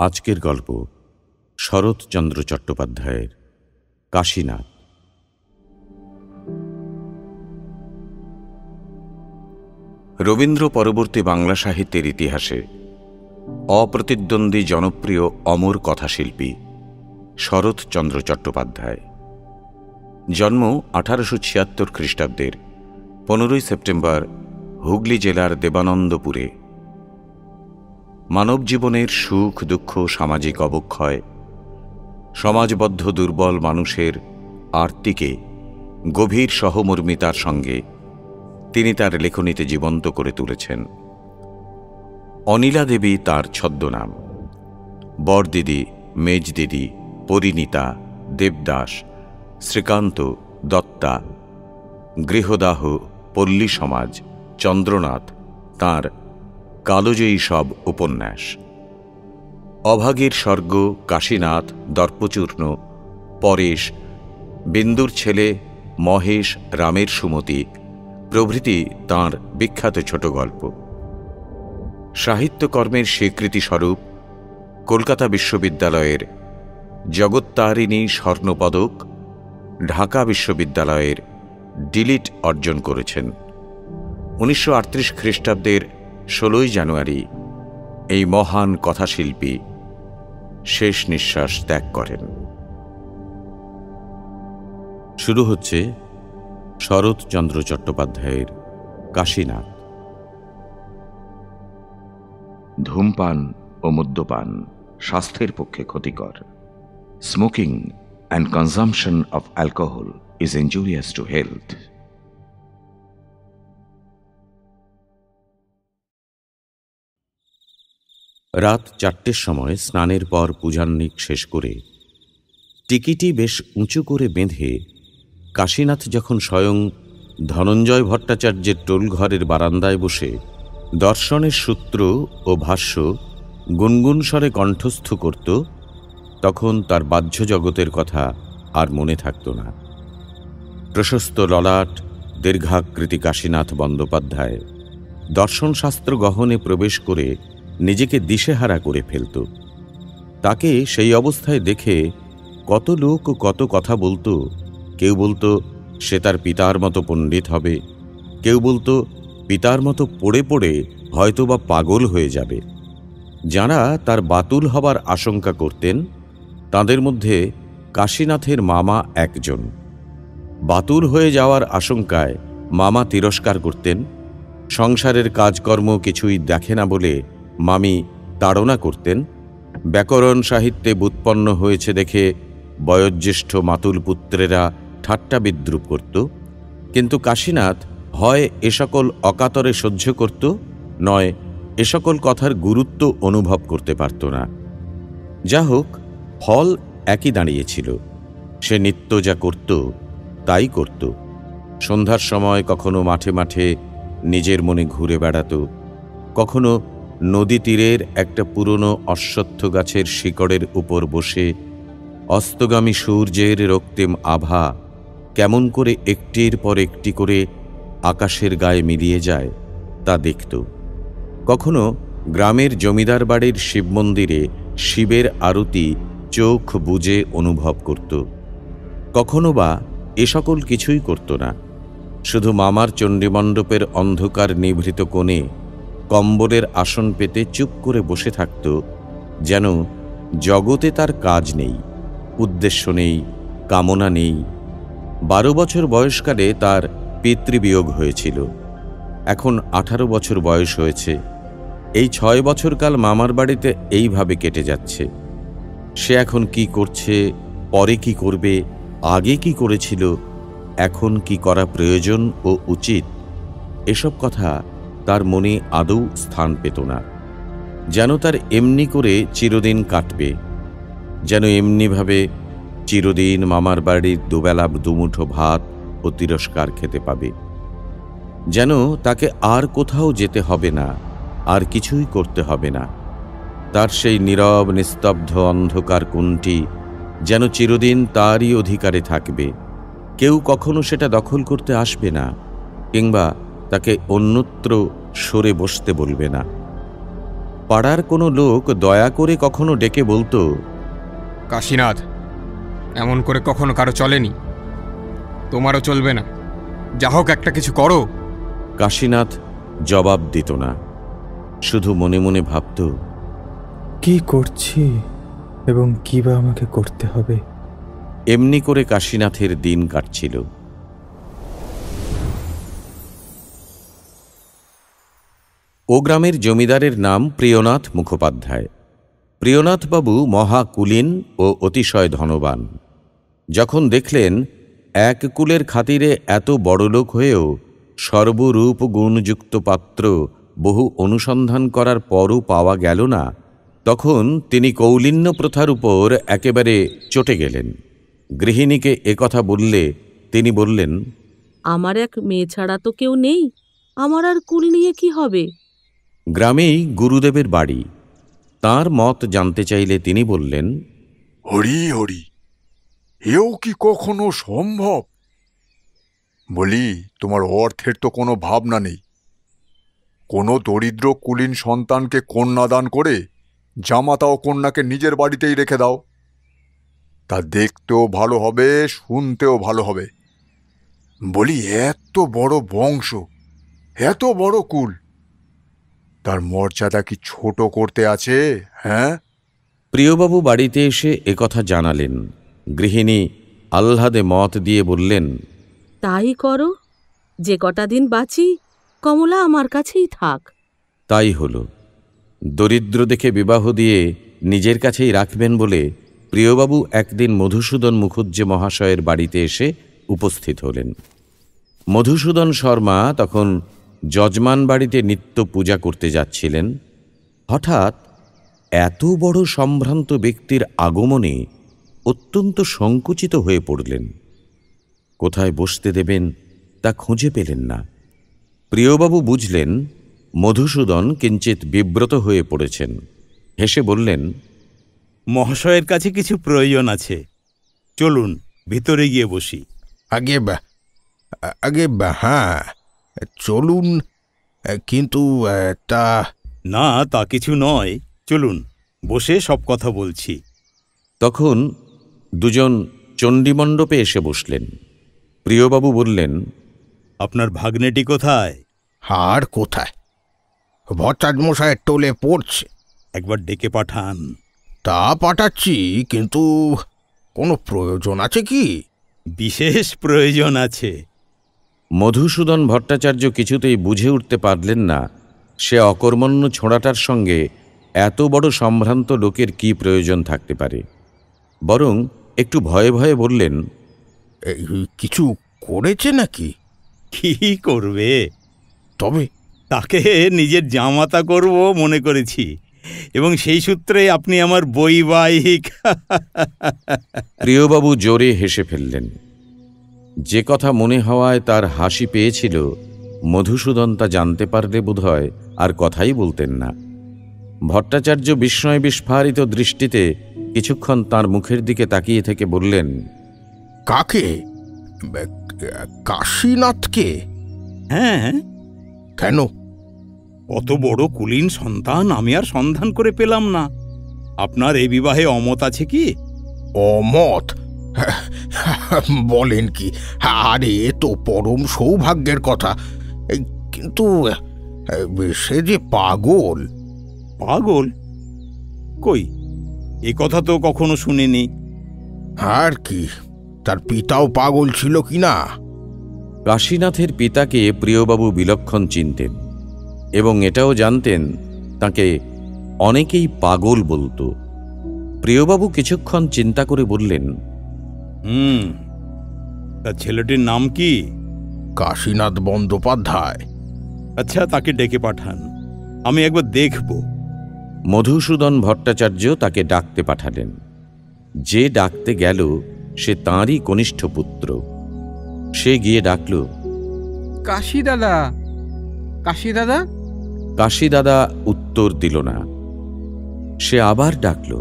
আজকের গল্প শরৎচন্দ্র চট্টোপাধ্যায়ের কাশীনাথ। রবীন্দ্র পরবর্তী বাংলা সাহিত্যের ইতিহাসে অপ্রতিদ্বন্দ্বী জনপ্রিয় অমর কথাশিল্পী শরৎচন্দ্র চট্টোপাধ্যায়। জন্ম 1876 খ্রিস্টাব্দের 15 সেপ্টেম্বর হুগলি জেলার দেবানন্দপুরে। মানব জীবনের সুখ দুঃখ, সামাজিক অবক্ষয়, সমাজবদ্ধ দুর্বল মানুষের আর্তিকে গভীর সহমর্মিতার সঙ্গে তিনি তার লেখনীতে জীবন্ত করে তুলেছেন। অনিলা দেবী তার ছদ্মনাম। বরদিদি, মেজদিদি, পরিণীতা, দেবদাস, শ্রীকান্ত, দত্তা, গৃহদাহ, পল্লী সমাজ, চন্দ্রনাথ তাঁর কালজয়ী সব উপন্যাস। অভাগীর স্বর্গ, কাশীনাথ, দর্পচূর্ণ, পরেশ, বিন্দুর ছেলে, মহেশ, রামের সুমতি প্রভৃতি তাঁর বিখ্যাত ছোট গল্প। সাহিত্যকর্মের স্বীকৃতিস্বরূপ কলকাতা বিশ্ববিদ্যালয়ের জগত্তারিণী স্বর্ণপদক, ঢাকা বিশ্ববিদ্যালয়ের ডিলিট অর্জন করেছেন। 1938 খ্রিস্টাব্দের 16 জানুয়ারি এই মহান কথাশিল্পী শেষ নিঃশ্বাস ত্যাগ করেন। শুরু হচ্ছে শরৎচন্দ্র চট্টোপাধ্যায়ের কাশীনাথ। ধূমপান ও মদ্যপান স্বাস্থ্যের পক্ষে ক্ষতিকর। Smoking and consumption of alcohol is injurious to health. রাত 4টের সময় স্নানের পর পূজান্নিক শেষ করে টিকিটি বেশ উঁচু করে বেঁধে কাশীনাথ যখন স্বয়ং ধনঞ্জয় ভট্টাচার্যের টোলঘরের বারান্দায় বসে দর্শনের সূত্র ও ভাষ্য গুনগুন স্বরে কণ্ঠস্থ করত, তখন তার বাহ্য জগতের কথা আর মনে থাকত না। প্রশস্ত ললাট, দীর্ঘাকৃতি কাশীনাথ বন্দ্যোপাধ্যায় দর্শনশাস্ত্র গহনে প্রবেশ করে নিজেকে দিশেহারা করে ফেলত। তাকে সেই অবস্থায় দেখে কত লোক কত কথা বলতো। কেউ বলতো সে তার পিতার মতো পণ্ডিত হবে, কেউ বলতো পিতার মতো পড়ে পড়ে হয়তোবা পাগল হয়ে যাবে। যাঁরা তার বাতুল হবার আশঙ্কা করতেন তাদের মধ্যে কাশীনাথের মামা একজন। বাতুল হয়ে যাওয়ার আশঙ্কায় মামা তিরস্কার করতেন। সংসারের কাজকর্ম কিছুই দেখে না বলে মামি তাড়না করতেন। ব্যাকরণ সাহিত্যে ব্যুৎপন্ন হয়েছে দেখে বয়োজ্যেষ্ঠ মাতুল পুত্রেরা ঠাট্টা বিদ্রুপ করত। কিন্তু কাশীনাথ হয় এ সকল অকাতরে সহ্য করত, নয় এ সকল কথার গুরুত্ব অনুভব করতে পারত না। যা হোক, ফল একই দাঁড়িয়েছিল। সে নিত্য যা করত তাই করত। সন্ধ্যার সময় কখনো মাঠে মাঠে নিজের মনে ঘুরে বেড়াত, কখনো নদী তীরের একটা পুরনো অশ্বত্থ গাছের শিকড়ের উপর বসে অস্তগামী সূর্যের রক্তিম আভা কেমন করে একটির পর একটি করে আকাশের গায়ে মিলিয়ে যায় তা দেখত। কখনো গ্রামের জমিদার বাড়ির শিব মন্দিরে শিবের আরতি চোখ বুজে অনুভব করত। কখনো বা এ সকল কিছুই করত না, শুধু মামার চণ্ডীমণ্ডপের অন্ধকার নিভৃত কোণে কম্বলের আসন পেতে চুপ করে বসে থাকত, যেন জগতে তার কাজ নেই, উদ্দেশ্য নেই, কামনা নেই। 12 বছর বয়সকালে তার পিতৃবিয়োগ হয়েছিল। এখন 18 বছর বয়স হয়েছে। এই 6 বছরকাল মামার বাড়িতে এইভাবে কেটে যাচ্ছে। সে এখন কি করছে, পরে কি করবে, আগে কি করেছিল, এখন কি করা প্রয়োজন ও উচিত, এসব কথা তার মনে আদৌ স্থান পেত না। যেন তার এমনি করে চিরদিন কাটবে, যেন এমনিভাবে চিরদিন মামার বাড়ির দুবেলা দুমুঠো ভাত ও তিরস্কার খেতে পাবে, যেন তাকে আর কোথাও যেতে হবে না, আর কিছুই করতে হবে না। তার সেই নীরব নিস্তব্ধ অন্ধকার কোণটি যেন চিরদিন তারই অধিকারে থাকবে। কেউ কখনো সেটা দখল করতে আসবে না, কিংবা তাকে অন্যত্র সরে বসতে বলবে না। পাড়ার কোনো লোক দয়া করে কখনো ডেকে বলতো, কাশীনাথ, এমন করে কখনো কারো চলেনি, তোমারও চলবে না, যা হোক একটা কিছু করো। কাশীনাথ জবাব দিত না, শুধু মনে মনে ভাবত, কি করছি এবং কি বা আমাকে করতে হবে। এমনি করে কাশীনাথের দিন কাটছিল। ও গ্রামের জমিদারের নাম প্রিয়নাথ মুখোপাধ্যায়। প্রিয়নাথবাবু মহাকুলীন ও অতিশয় ধনবান। যখন দেখলেন এক কুলের খাতিরে এত বড়লোক হয়েও সর্বরূপ গুণযুক্ত পাত্র বহু অনুসন্ধান করার পরও পাওয়া গেল না, তখন তিনি কৌলিন্য প্রথার উপর একেবারে চটে গেলেন। গৃহিণীকে একথা বললে তিনি বললেন, আমার এক মেয়ে ছাড়া তো কেউ নেই, আমার আর কুল নিয়ে কি হবে? গ্রামেই গুরুদেবের বাড়ি। তাঁর মত জানতে চাইলে তিনি বললেন, হরি হরি, এও কি কখনো সম্ভব? বলি, তোমার অর্থের তো কোনো ভাবনা নেই। কোনো দরিদ্র কুলীন সন্তানকে কন্যাদান করে জামাতা ও কন্যাকে নিজের বাড়িতেই রেখে দাও, তা দেখতেও ভালো হবে, শুনতেও ভালো হবে। বলি, এত বড় বংশ, এত বড় কুল, তার মর্যাদা কি ছোট করতে আছে? হ্যাঁ? প্রিয়বাবু বাড়িতে এসে একথা জানালেন। গৃহিণী আহ্লাদে মত দিয়ে বললেন, তাই করো, যে কটা দিন বাঁচি কমলা আমার কাছেই থাক। তাই হল। দরিদ্র দেখে বিবাহ দিয়ে নিজের কাছেই রাখবেন বলে প্রিয়বাবু একদিন মধুসূদন মুখুজ্জে মহাশয়ের বাড়িতে এসে উপস্থিত হলেন। মধুসূদন শর্মা তখন যজমান বাড়িতে নিত্য পূজা করতে যাচ্ছিলেন। হঠাৎ এত বড় সম্ভ্রান্ত ব্যক্তির আগমনে অত্যন্ত সংকুচিত হয়ে পড়লেন। কোথায় বসতে দেবেন তা খুঁজে পেলেন না। প্রিয়বাবু বুঝলেন মধুসূদন কিঞ্চিৎ বিব্রত হয়ে পড়েছেন। হেসে বললেন, মহাশয়ের কাছে কিছু প্রয়োজন আছে, চলুন ভিতরে গিয়ে বসি। আগে হ্যাঁ, চলুন, কিন্তু তা না, তা কিছু নয়, চলুন বসে সব কথা বলছি। তখন দুজন চণ্ডীমণ্ডপে এসে বসলেন। প্রিয়বাবু বললেন, আপনার ভাগ্নেটি কোথায়? আর কোথায়, ভট্টাচার্যমশায়ের টোলে পড়ছে। একবার ডেকে পাঠান। তা পাঠাচ্ছি, কিন্তু কোনো প্রয়োজন আছে কি? বিশেষ প্রয়োজন আছে। মধুসূদন ভট্টাচার্য কিছুতেই বুঝে উঠতে পারলেন না সে অকর্মণ্য ছোঁড়াটার সঙ্গে এত বড় সম্ভ্রান্ত লোকের কি প্রয়োজন থাকতে পারে। বরং একটু ভয়ে ভয়ে বললেন, কিছু করেছে নাকি? কি করবে? তবে তাকে নিজের জামাতা করব মনে করেছি, এবং সেই সূত্রে আপনি আমার বৈবাহিক। প্রিয়বাবু জোরে হেসে ফেললেন। যে কথা মনে হওয়ায় তার হাসি পেয়েছিল, মধুসূদন তা জানতে পারলে বোধহয় আর কথাই বলতেন না। ভট্টাচার্য বিস্ময় বিস্ফারিত দৃষ্টিতে কিছুক্ষণ তার মুখের দিকে তাকিয়ে থেকে বললেন, কাকে? কাশীনাথকে? হ্যাঁ। কেন? অত বড় কুলীন সন্তান আমি আর সন্ধান করে পেলাম না। আপনার এই বিবাহে অমত আছে কি? অমত? বলেন কি? আরে, তো পরম সৌভাগ্যের কথা, কিন্তু সে যে পাগল। পাগল? কই, এ কথা তো কখনো শুনিনি। আর কি, তার পিতাও পাগল ছিল কি না? কাশীনাথের পিতাকে প্রিয়বাবু বিলক্ষণ চিনতেন এবং এটাও জানতেন তাকে অনেকেই পাগল বলতো। প্রিয়বাবু কিছুক্ষণ চিন্তা করে বললেন, তার ছেলেটির নাম কি? কাশীনাথ বন্দ্যোপাধ্যায়। আচ্ছা, তাকে ডেকে পাঠান, আমি একবার দেখব। মধুসূদন ভট্টাচার্য তাকে ডাকতে পাঠালেন। যে ডাকতে গেল সে তাঁরই কনিষ্ঠ পুত্র। সে গিয়ে ডাকল, কাশী দাদা, কাশী দাদা। কাশী দাদা উত্তর দিল না। সে আবার ডাকল,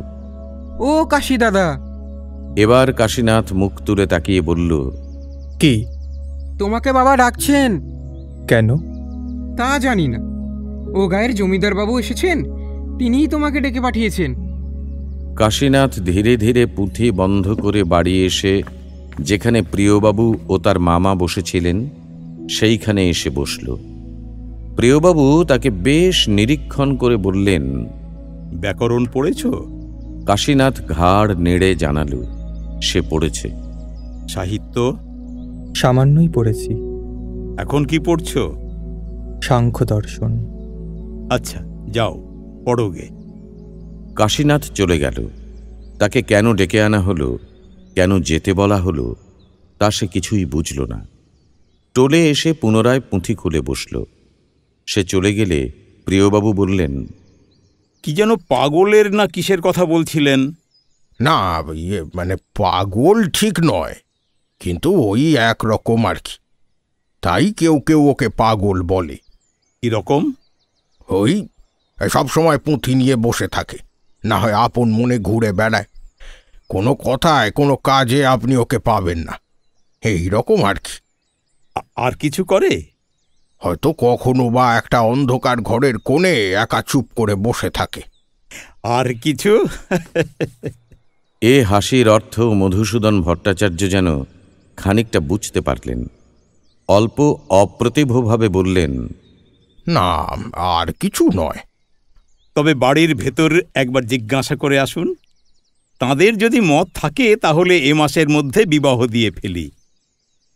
ও কাশী দাদা। এবার কাশীনাথ মুখ তুলে তাকিয়ে বলল, কি? তোমাকে বাবা ডাকছেন। কেন? তা জানি না, ও গায়ের জমিদার বাবু এসেছেন, তিনিই তোমাকে ডেকে পাঠিয়েছেন। কাশীনাথ ধীরে ধীরে পুঁথি বন্ধ করে বাড়ি এসে যেখানে প্রিয়বাবু ও তার মামা বসেছিলেন সেইখানে এসে বসল। প্রিয়বাবু তাকে বেশ নিরীক্ষণ করে বললেন, ব্যাকরণ পড়েছ? কাশীনাথ ঘাড় নেড়ে জানাল সে পড়েছে। সাহিত্য? সামান্যই পড়েছি। এখন কি পড়ছ? সাংখ্য দর্শন। আচ্ছা, যাও পড়োগে। কাশীনাথ চলে গেল। তাকে কেন ডেকে আনা হলো, কেন যেতে বলা হলো, তা সে কিছুই বুঝল না। টোলে এসে পুনরায় পুঁথি খুলে বসল। সে চলে গেলে প্রিয়বাবু বললেন, কি যেন পাগলের না কিসের কথা বলছিলেন? না, মানে পাগল ঠিক নয়, কিন্তু ওই একরকম আর কি। তাই কেউ কেউ ওকে পাগল বলে। কিরকম? ওই সব সময় পুঁথি নিয়ে বসে থাকে, না হয় আপন মনে ঘুরে বেড়ায়। কোনো কথায় কোনো কাজে আপনি ওকে পাবেন না, এই রকম আর কি। আর কিছু করে? হয়তো কখনো বা একটা অন্ধকার ঘরের কোণে একা চুপ করে বসে থাকে। আর কিছু? এ হাসির অর্থ মধুসূদন ভট্টাচার্য যেন খানিকটা বুঝতে পারলেন। অল্প অপ্রতিভভাবে বললেন, না, আর কিছু নয়। তবে বাড়ির ভেতর একবার জিজ্ঞাসা করে আসুন। তাদের যদি মত থাকে তাহলে এ মাসের মধ্যে বিবাহ দিয়ে ফেলি।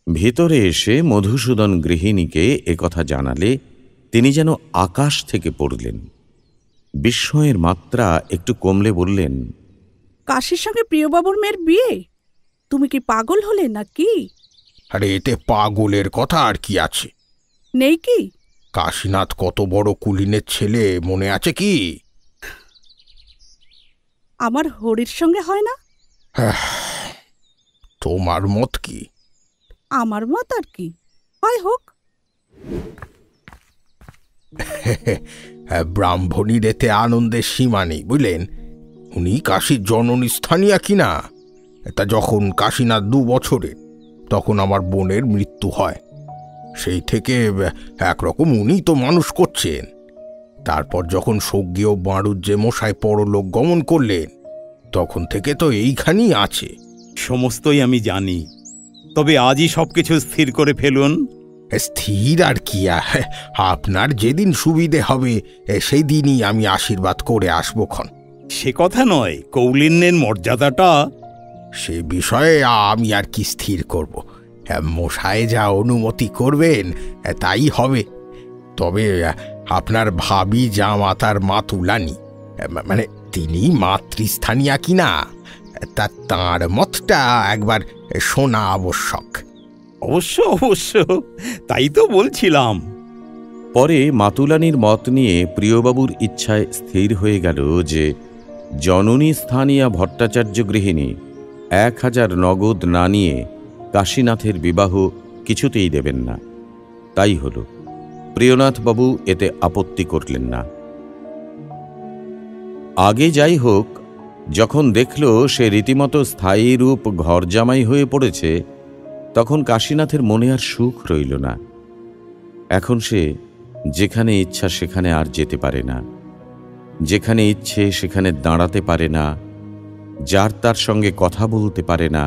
ভিতরে এসে মধুসূদন গৃহিণীকে একথা জানালে তিনি যেন আকাশ থেকে পড়লেন। বিস্ময়ের মাত্রা একটু কমলে বললেন, কাশীর সঙ্গে প্রিয়বাবুর মেয়ের বিয়ে? তুমি কি পাগল হলে নাকি? আরে এতে পাগলের কথা আর কি আছে? নেই কি? কাশীনাথ কত বড় কুলীনের ছেলে মনে আছে কি? আমার হরির সঙ্গে হয় না? তোমার মত কি? আমার মত আর কি, হয় হোক। ব্রাহ্মণীর এতে আনন্দের সীমা নেই, বুঝলেন। উনি কাশীর জননী স্থানীয়া কিনা। তা যখন কাশীনাথ 2 বছরের, তখন আমার বোনের মৃত্যু হয়। সেই থেকে একরকম উনি তো মানুষ করছেন। তারপর যখন স্বর্গীয় বাঁড়ুজ্যে মশাই পরলোক গমন করলেন, তখন থেকে তো এইখানেই আছে। সমস্তই আমি জানি, তবে আজই সবকিছু স্থির করে ফেলুন। স্থির আর কি, আপনার যেদিন সুবিধে হবে সেই দিনই আমি আশীর্বাদ করে আসবক্ষণ। সে কথা নয়, কৌলিন্যের মর্যাদাটা। সে বিষয়ে আমি আর কি স্থির করব। মশাই যা অনুমতি করবেন তাই হবে। তবে আপনার ভাবি জামাতার মাতুলানি, মানে তিনি মাতৃস্থানীয়া কিনা, তা তাঁর মতটা একবার শোনা আবশ্যক। অবশ্য অবশ্য, তাই তো বলছিলাম। পরে মাতুলানির মত নিয়ে প্রিয়বাবুর ইচ্ছায় স্থির হয়ে গেল যে জননী স্থানীয়া ভট্টাচার্য গৃহিণী 1000 নগদ না নিয়ে কাশীনাথের বিবাহ কিছুতেই দেবেন না। তাই হল, প্রিয়নাথবাবু এতে আপত্তি করলেন না। আগে যাই হোক, যখন দেখল সে রীতিমতো স্থায়ী রূপ ঘরজামাই হয়ে পড়েছে, তখন কাশীনাথের মনে আর সুখ রইল না। এখন সে যেখানে ইচ্ছা সেখানে আর যেতে পারে না, যেখানে ইচ্ছে সেখানে দাঁড়াতে পারে না, যার তার সঙ্গে কথা বলতে পারে না।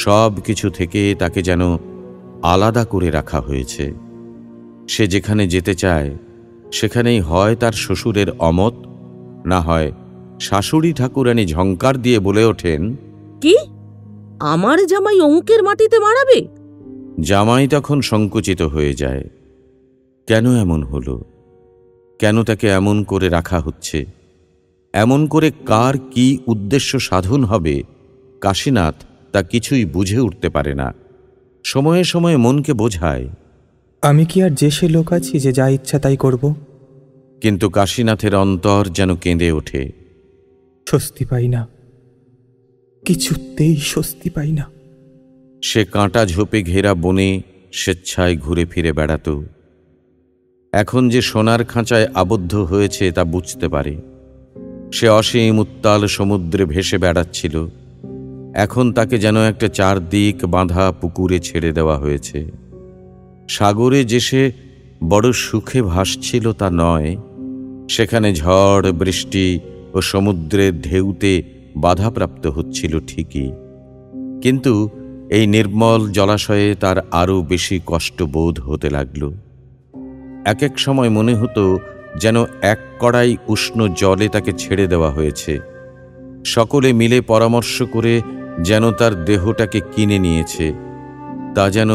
সব কিছু থেকে তাকে যেন আলাদা করে রাখা হয়েছে। সে যেখানে যেতে চায় সেখানেই হয় তার শ্বশুরের অমত, না হয় শাশুড়ি ঠাকুরানী ঝঙ্কার দিয়ে বলে ওঠেন, কি আমার জামাই অঙ্কের মাটিতে মারাবে? জামাই তখন সংকুচিত হয়ে যায়। কেন এমন হলো? কেন তাকে এমন করে রাখা হচ্ছে? এমন করে কার কি উদ্দেশ্য সাধন হবে কাশীনাথ তা কিছুই বুঝে উঠতে পারে না। সময়ে সময়ে মনকে বোঝায়, আমি কি আর যে সে লোক আছি যে যা ইচ্ছা তাই করব? কিন্তু কাশীনাথের অন্তর যেন কেঁদে ওঠে। স্বস্তি পাই না, কিছুতেই স্বস্তি পাই না। সে কাঁটা ঝোপে ঘেরা বনে স্বেচ্ছায় ঘুরে ফিরে বেড়াত। এখন যে সোনার খাঁচায় আবদ্ধ হয়েছে তা বুঝতে পারে। সে অসীম উত্তাল সমুদ্রে ভেসে বেড়াচ্ছিল। এখন তাকে যেন একটা চারদিক বাঁধা পুকুরে ছেড়ে দেওয়া হয়েছে। সাগরে যে সে বড় সুখে ভাসছিল তা নয়, সেখানে ঝড় বৃষ্টি ও সমুদ্রের ঢেউতে বাধাপ্রাপ্ত হচ্ছিল ঠিকই, কিন্তু এই নির্মল জলাশয়ে তার আরও বেশি কষ্টবোধ হতে লাগল। এক এক সময় মনে হতো যেন এক কড়াই উষ্ণ জলে তাকে ছেড়ে দেওয়া হয়েছে। সকলে মিলে পরামর্শ করে যেন তার দেহটাকে কিনে নিয়েছে, তা যেন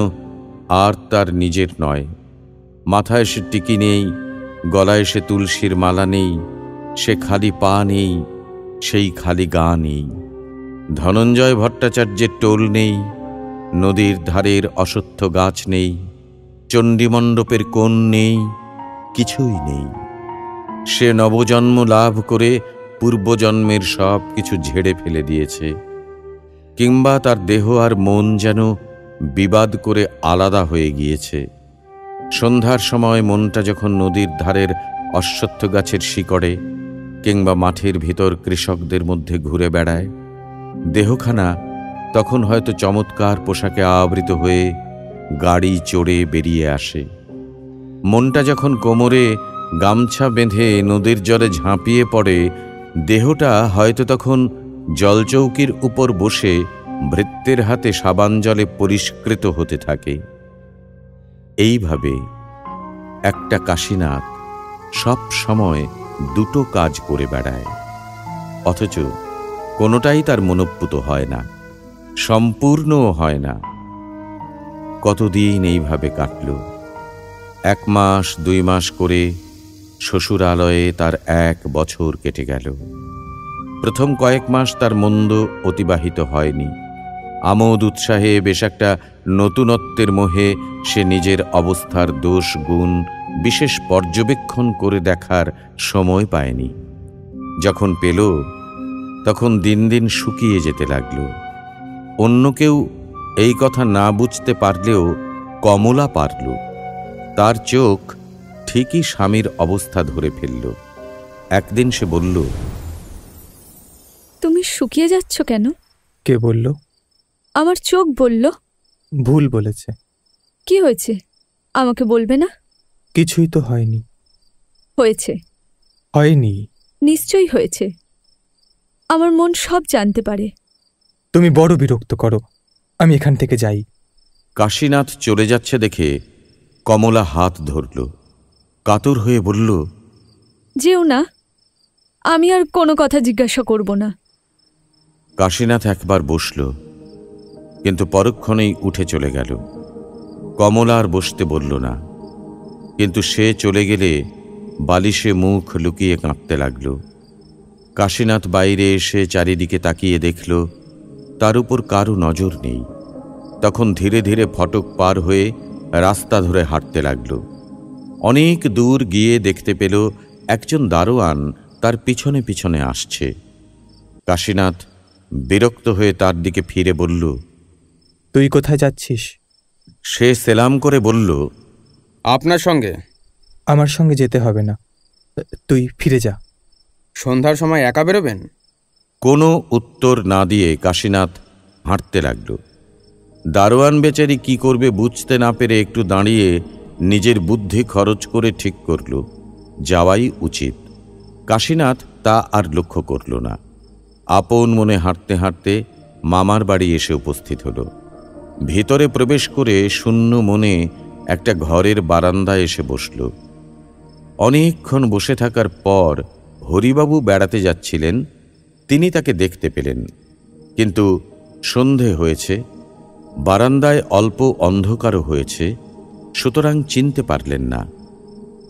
আর তার নিজের নয়। মাথায় সে টিকি নেই, গলায় সে তুলসীর মালা নেই, সে খালি পা নেই, সেই খালি গা নেই। ধনঞ্জয় ভট্টাচার্যের টোল নেই, নদীর ধারের অশ্বত্থ গাছ নেই, চণ্ডীমণ্ডপের কোণ নেই, কিছুই নেই। সে নবজন্ম লাভ করে পূর্বজন্মের সব কিছু ঝেড়ে ফেলে দিয়েছে, কিংবা তার দেহ আর মন যেন বিবাদ করে আলাদা হয়ে গিয়েছে। সন্ধ্যার সময় মনটা যখন নদীর ধারের অশ্বত্থ গাছের শিকড়ে কিংবা মাঠের ভিতর কৃষকদের মধ্যে ঘুরে বেড়ায়, দেহখানা তখন হয়তো চমৎকার পোশাকে আবৃত হয়ে গাড়ি চড়ে বেরিয়ে আসে। মনটা যখন কোমরে গামছা বেঁধে নদীর জলে ঝাঁপিয়ে পড়ে, দেহটা হয়তো তখন জলচৌকির উপর বসে ভৃত্যের হাতে সাবান জলে পরিষ্কৃত হতে থাকে। এইভাবে একটা কাশীনাথ সব সময় দুটো কাজ করে বেড়ায়, অথচ কোনোটাই তার মনোপ্রুত হয় না, সম্পূর্ণও হয় না। কতদিন এইভাবে কাটল। 1 মাস 2 মাস করে শ্বশুরালয়ে তার 1 বছর কেটে গেল। প্রথম কয়েক মাস তার মন্দ অতিবাহিত হয়নি। আমোদ উৎসাহে বেশ একটা নতুনত্বের মোহে সে নিজের অবস্থার দোষ গুণ বিশেষ পর্যবেক্ষণ করে দেখার সময় পায়নি। যখন পেল তখন দিন দিন শুকিয়ে যেতে লাগল। অন্য কেউ এই কথা না বুঝতে পারলেও কমলা পারল। তার চোখ ঠিকই স্বামীর অবস্থা ধরে ফেলল। একদিন সে বলল, তুমি শুকিয়ে যাচ্ছ কেন? কে বলল? আমার চোখ বলল। ভুল বলেছে। কি হয়েছে আমাকে বলবে না? কিছুই তো হয়নি। হয়েছে। হয়নি। নিশ্চয়ই হয়েছে। আমার মন সব জানতে পারে। তুমি বড় বিরক্ত করো, আমি এখান থেকে যাই। কাশীনাথ চলে যাচ্ছে দেখে কমলা হাত ধরল, কাতর হয়ে বলল, যেও না, আমি আর কোনো কথা জিজ্ঞাসা করব না। কাশীনাথ একবার বসল, কিন্তু পরক্ষণেই উঠে চলে গেল। কমলা আর বসতে বলল না, কিন্তু সে চলে গেলে বালিশে মুখ লুকিয়ে কাঁপতে লাগল। কাশীনাথ বাইরে এসে চারিদিকে তাকিয়ে দেখল তার উপর কারো নজর নেই। তখন ধীরে ধীরে ফটক পার হয়ে রাস্তা ধরে হাঁটতে লাগল। অনেক দূর গিয়ে দেখতে পেল একজন দারোয়ান তার পিছনে পিছনে আসছে। কাশীনাথ বিরক্ত হয়ে তার দিকে ফিরে বলল, তুই কোথায় যাচ্ছিস? সে সেলাম করে বলল, আপনার সঙ্গে। আমার সঙ্গে যেতে হবে না, তুই ফিরে যা। সন্ধ্যার সময় একা বেরোবেন? কোনো উত্তর না দিয়ে কাশীনাথ হাঁটতে লাগল। দারোয়ান বেচারি কি করবে বুঝতে না পেরে একটু দাঁড়িয়ে নিজের বুদ্ধি খরচ করে ঠিক করল যাওয়াই উচিত। কাশীনাথ তা আর লক্ষ্য করল না। আপন মনে হাঁটতে হাঁটতে মামার বাড়ি এসে উপস্থিত হল। ভিতরে প্রবেশ করে শূন্য মনে একটা ঘরের বারান্দায় এসে বসল। অনেকক্ষণ বসে থাকার পর হরিবাবু বেড়াতে যাচ্ছিলেন, তিনি তাকে দেখতে পেলেন, কিন্তু সন্ধে হয়েছে, বারান্দায় অল্প অন্ধকারও হয়েছে, সুতরাং চিনতে পারলেন না।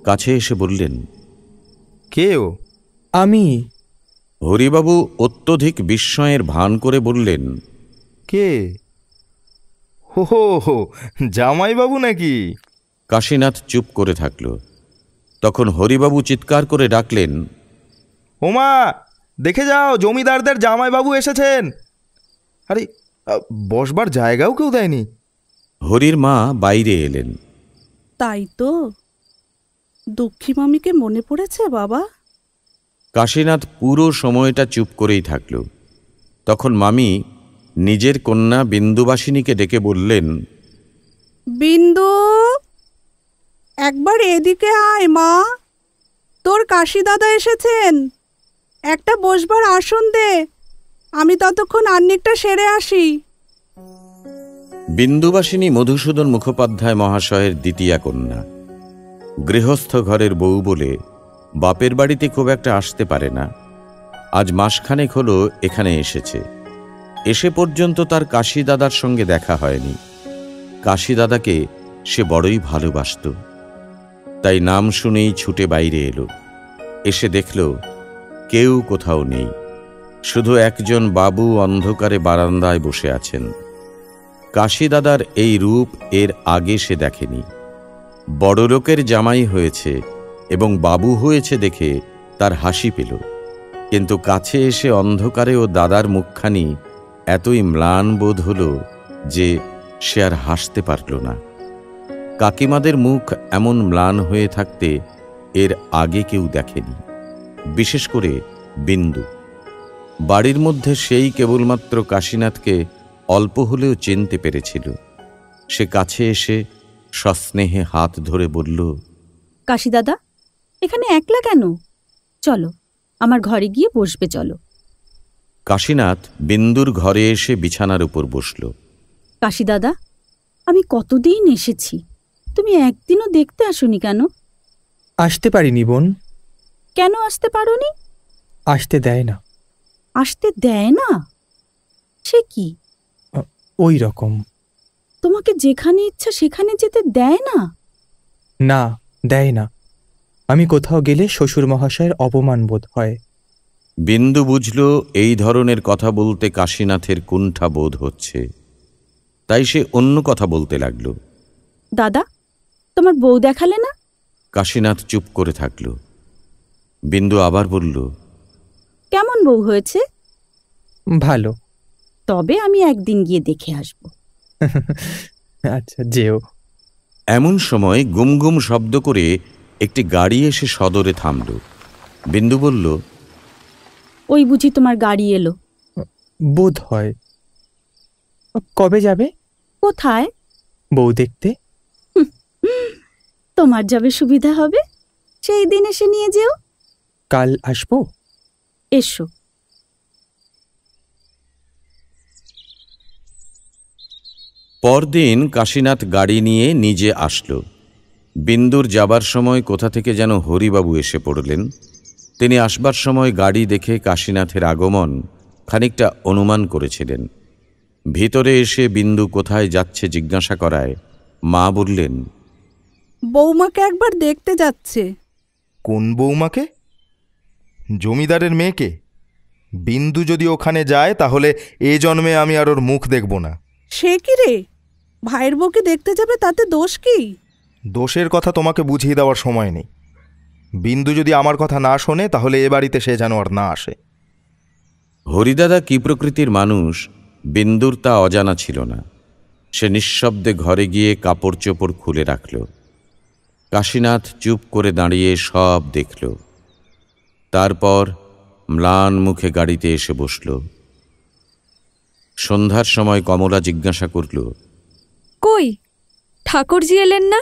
কাছে এসে বললেন, কেউ? আমি। হরিবাবু অত্যধিক বিস্ময়ের ভান করে বললেন, কে? হো, জামাইবাবু নাকি? কাশীনাথ চুপ করে থাকল। তখন হরিবাবু চিৎকার করে ডাকলেন, ওমা, দেখে যাও, জমিদারদের জামাইবাবু এসেছেন। আরে, বসবার জায়গাও কেউ দেয়নি। হরির মা বাইরে এলেন। তাই তো, দুঃখী মামিকে মনে পড়েছে বাবা? কাশীনাথ পুরো সময়টা চুপ করেই থাকল। তখন মামি নিজের কন্যা বিন্দুবাসিনীকে ডেকে বললেন, বিন্দু, একবার এদিকে আয় মা। তোর কাশি দাদা এসেছেন, একটা বসবার আসন দে, আমি ততক্ষণ আন্নিকটা সেরে আসি। বিন্দুবাসিনী মধুসূদন মুখোপাধ্যায় মহাশয়ের দ্বিতীয়া কন্যা। গৃহস্থ ঘরের বউ বলে বাপের বাড়িতে খুব একটা আসতে পারে না। আজ মাসখানেক হলো এখানে এসেছে। এসে পর্যন্ত তার কাশি দাদার সঙ্গে দেখা হয়নি। কাশি দাদাকে সে বড়ই ভালোবাসত। তাই নাম শুনেই ছুটে বাইরে এলো। এসে দেখল কেউ কোথাও নেই, শুধু একজন বাবু অন্ধকারে বারান্দায় বসে আছেন। কাশি দাদার এই রূপ এর আগে সে দেখেনি। বড়লোকের জামাই হয়েছে এবং বাবু হয়েছে দেখে তার হাসি পেল, কিন্তু কাছে এসে অন্ধকারে ও দাদার মুখখানি এতই ম্লান বোধ হল যে সে আর হাসতে পারল না। কাকিমাদের মুখ এমন ম্লান হয়ে থাকতে এর আগে কেউ দেখেনি, বিশেষ করে বিন্দু। বাড়ির মধ্যে সেই কেবলমাত্র কাশীনাথকে অল্প হলেও চিনতে পেরেছিল। সে কাছে এসে সস্নেহে হাত ধরে বলল, কাশি দাদা, এখানে একলা কেন? চলো, আমার ঘরে গিয়ে বসবে চলো। কাশীনাথ বিন্দুর ঘরে এসে বিছানার উপর বসল। কাশি দাদা, আমি কতদিন এসেছি, তুমি একদিনও দেখতে আসোনি কেন? আসতে পারিনি বোন। কেন আসতে পারোনি? আসতে দেয় না। আসতে দেয় না? সে কি? ওই রকম। তোমাকে যেখানে ইচ্ছা সেখানে যেতে দেয় না? না, দেয় না। আমি কোথাও গেলে শ্বশুর মহাশয়ের অপমান বোধ হয়। বিন্দু বুঝল এই ধরনের কথা বলতে কাশীনাথের কুণ্ঠা বোধ হচ্ছে। তাই সে অন্য কথা বলতে লাগল। দাদা, তোমার বউ দেখালে না? কাশীনাথ চুপ করে থাকল। বিন্দু আবার বলল, কেমন বউ হয়েছে? ভালো। তবে আমি একদিন গিয়ে দেখে আসব। আচ্ছা, যেও। এমন সময় গুমগুম শব্দ করে একটি গাড়ি এসে সদরে থামল। বিন্দু বলল, ওই বুঝি তোমার গাড়ি এলো? বোধ হয়। কবে যাবে? কোথায়? বউ দেখতে। তোমার যাবে সুবিধা হবে, সেই দিন এসে নিয়ে যেও। কাল আসবো। এসো। পরদিন কাশীনাথ গাড়ি নিয়ে নিজে আসলো। বিন্দুর যাবার সময় কোথা থেকে যেন হরিবাবু এসে পড়লেন। তিনি আসবার সময় গাড়ি দেখে কাশীনাথের আগমন খানিকটা অনুমান করেছিলেন। ভিতরে এসে বিন্দু কোথায় যাচ্ছে জিজ্ঞাসা করায় মা বললেন, বৌমাকে একবার দেখতে যাচ্ছে। কোন বৌমাকে? জমিদারের মেয়েকে? বিন্দু যদি ওখানে যায় তাহলে এ জন্মে আমি আর ওর মুখ দেখব না। সে কি রে, ভাইয়ের বউকে দেখতে যাবে, তাতে দোষ কি? দোষের কথা তোমাকে বুঝিয়ে দেওয়ার সময় নেই। বিন্দু যদি আমার কথা না শোনে তাহলে এ বাড়িতে সে যেন আর না আসে। হরিদাদা কি প্রকৃতির মানুষ বিন্দুর তা অজানা ছিল না। সে নিঃশব্দে ঘরে গিয়ে কাপড় চোপড় খুলে রাখল। কাশীনাথ চুপ করে দাঁড়িয়ে সব দেখল। তারপর ম্লান মুখে গাড়িতে এসে বসল। সন্ধ্যার সময় কমলা জিজ্ঞাসা করল, কই ঠাকুরজি এলেন না?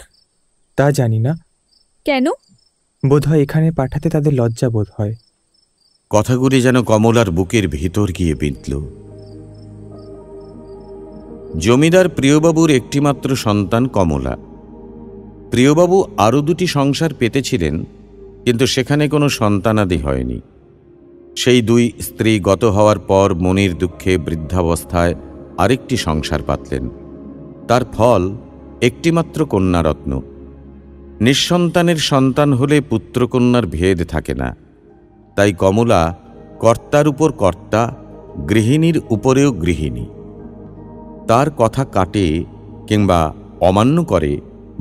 তা জানি না। কেন? বোধহয় এখানে পাঠাতে তাদের লজ্জা বোধ হয়। কথাগুলি যেন কমলার বুকের ভিতর গিয়ে বিঁধল। জমিদার প্রিয়বাবুর একটিমাত্র সন্তান কমলা। প্রিয়বাবু আরও দুটি সংসার পেতেছিলেন, কিন্তু সেখানে কোনো সন্তানাদি হয়নি। সেই দুই স্ত্রী গত হওয়ার পর মনির দুঃখে বৃদ্ধাবস্থায় আরেকটি সংসার পাতলেন। তার ফল একটিমাত্র কন্যারত্ন। নিঃসন্তানের সন্তান হলে পুত্রকন্যার ভেদ থাকে না। তাই কমলা কর্তার উপর কর্তা, গৃহিণীর উপরেও গৃহিণী। তার কথা কাটে কিংবা অমান্য করে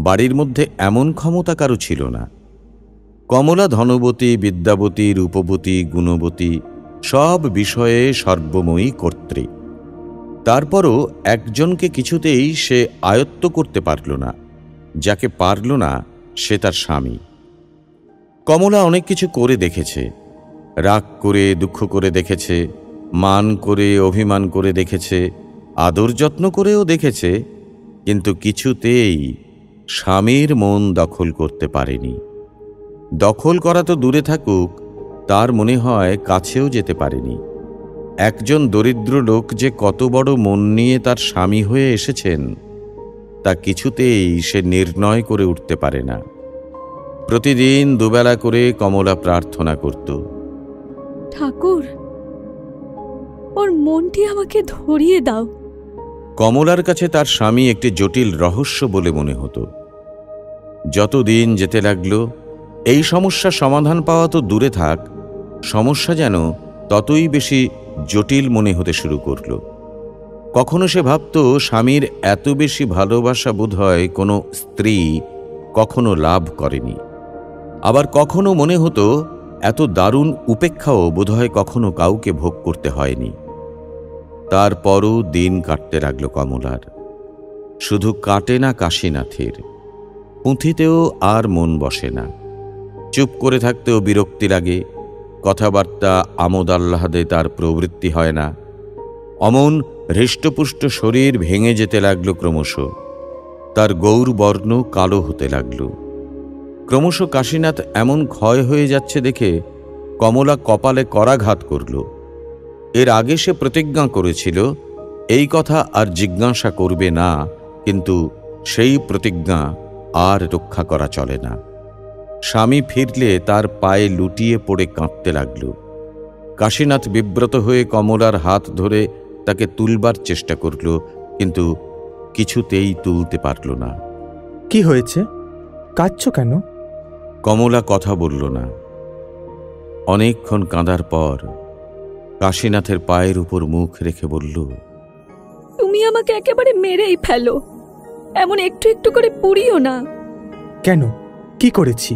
বাড়ির মধ্যে এমন ক্ষমতা কারো ছিল না। কমলা ধনবতী, বিদ্যাবতী, রূপবতী, গুণবতী, সব বিষয়ে সর্বময়ী কর্ত্রী। তারপরও একজনকে কিছুতেই সে আয়ত্ত করতে পারল না। যাকে পারল না সে তার স্বামী। কমলা অনেক কিছু করে দেখেছে। রাগ করে, দুঃখ করে দেখেছে, মান করে, অভিমান করে দেখেছে, আদর যত্ন করেও দেখেছে, কিন্তু কিছুতেই স্বামীর মন দখল করতে পারেনি। দখল করা তো দূরে থাকুক, তার মনে হয় কাছেও যেতে পারেনি। একজন দরিদ্র লোক যে কত বড় মন নিয়ে তার স্বামী হয়ে এসেছেন তা কিছুতেই সে নির্ণয় করে উঠতে পারে না। প্রতিদিন দুবেলা করে কমলা প্রার্থনা করত, ঠাকুর, ওর মনটি আমাকে ধরিয়ে দাও। কমলার কাছে তার স্বামী একটি জটিল রহস্য বলে মনে হতো। যতদিন যেতে লাগল, এই সমস্যার সমাধান পাওয়া তো দূরে থাক, সমস্যা যেন ততই বেশি জটিল মনে হতে শুরু করল। কখনো সে ভাবত স্বামীর এত বেশি ভালোবাসা বোধহয় কোনো স্ত্রী কখনো লাভ করেনি। আবার কখনো মনে হতো এত দারুণ উপেক্ষাও বোধহয় কখনো কাউকে ভোগ করতে হয়নি। তারপরও দিন কাটতে লাগল কমলার। শুধু কাটে না কাশীনাথের, পুঁথিতেও আর মন বসে না। চুপ করে থাকতেও বিরক্তি লাগে, কথাবার্তা আমোদ আহ্লাদে তার প্রবৃত্তি হয় না। অমন হৃষ্টপুষ্ট শরীর ভেঙে যেতে লাগল ক্রমশ, তার গৌরবর্ণ কালো হতে লাগল। ক্রমশ কাশীনাথ এমন ক্ষয় হয়ে যাচ্ছে দেখে কমলা কপালে করাঘাত করল। এর আগে সে প্রতিজ্ঞা করেছিল এই কথা আর জিজ্ঞাসা করবে না, কিন্তু সেই প্রতিজ্ঞা আর রক্ষা করা চলে না। স্বামী ফিরলে তার পায়ে লুটিয়ে পড়ে কাঁদতে লাগল। কাশীনাথ বিব্রত হয়ে কমলার হাত ধরে তাকে তুলবার চেষ্টা করল, কিন্তু কিছুতেই তুলতে পারল না। কি হয়েছে? কাঁদছ কেন? কমলা কথা বলল না। অনেকক্ষণ কাঁদার পর কাশীনাথের পায়ের উপর মুখ রেখে বলল, তুমি আমাকে একেবারে মেরেই ফেলো, এমন একটু একটু করে পুড়িও না। কেন? কি করেছি?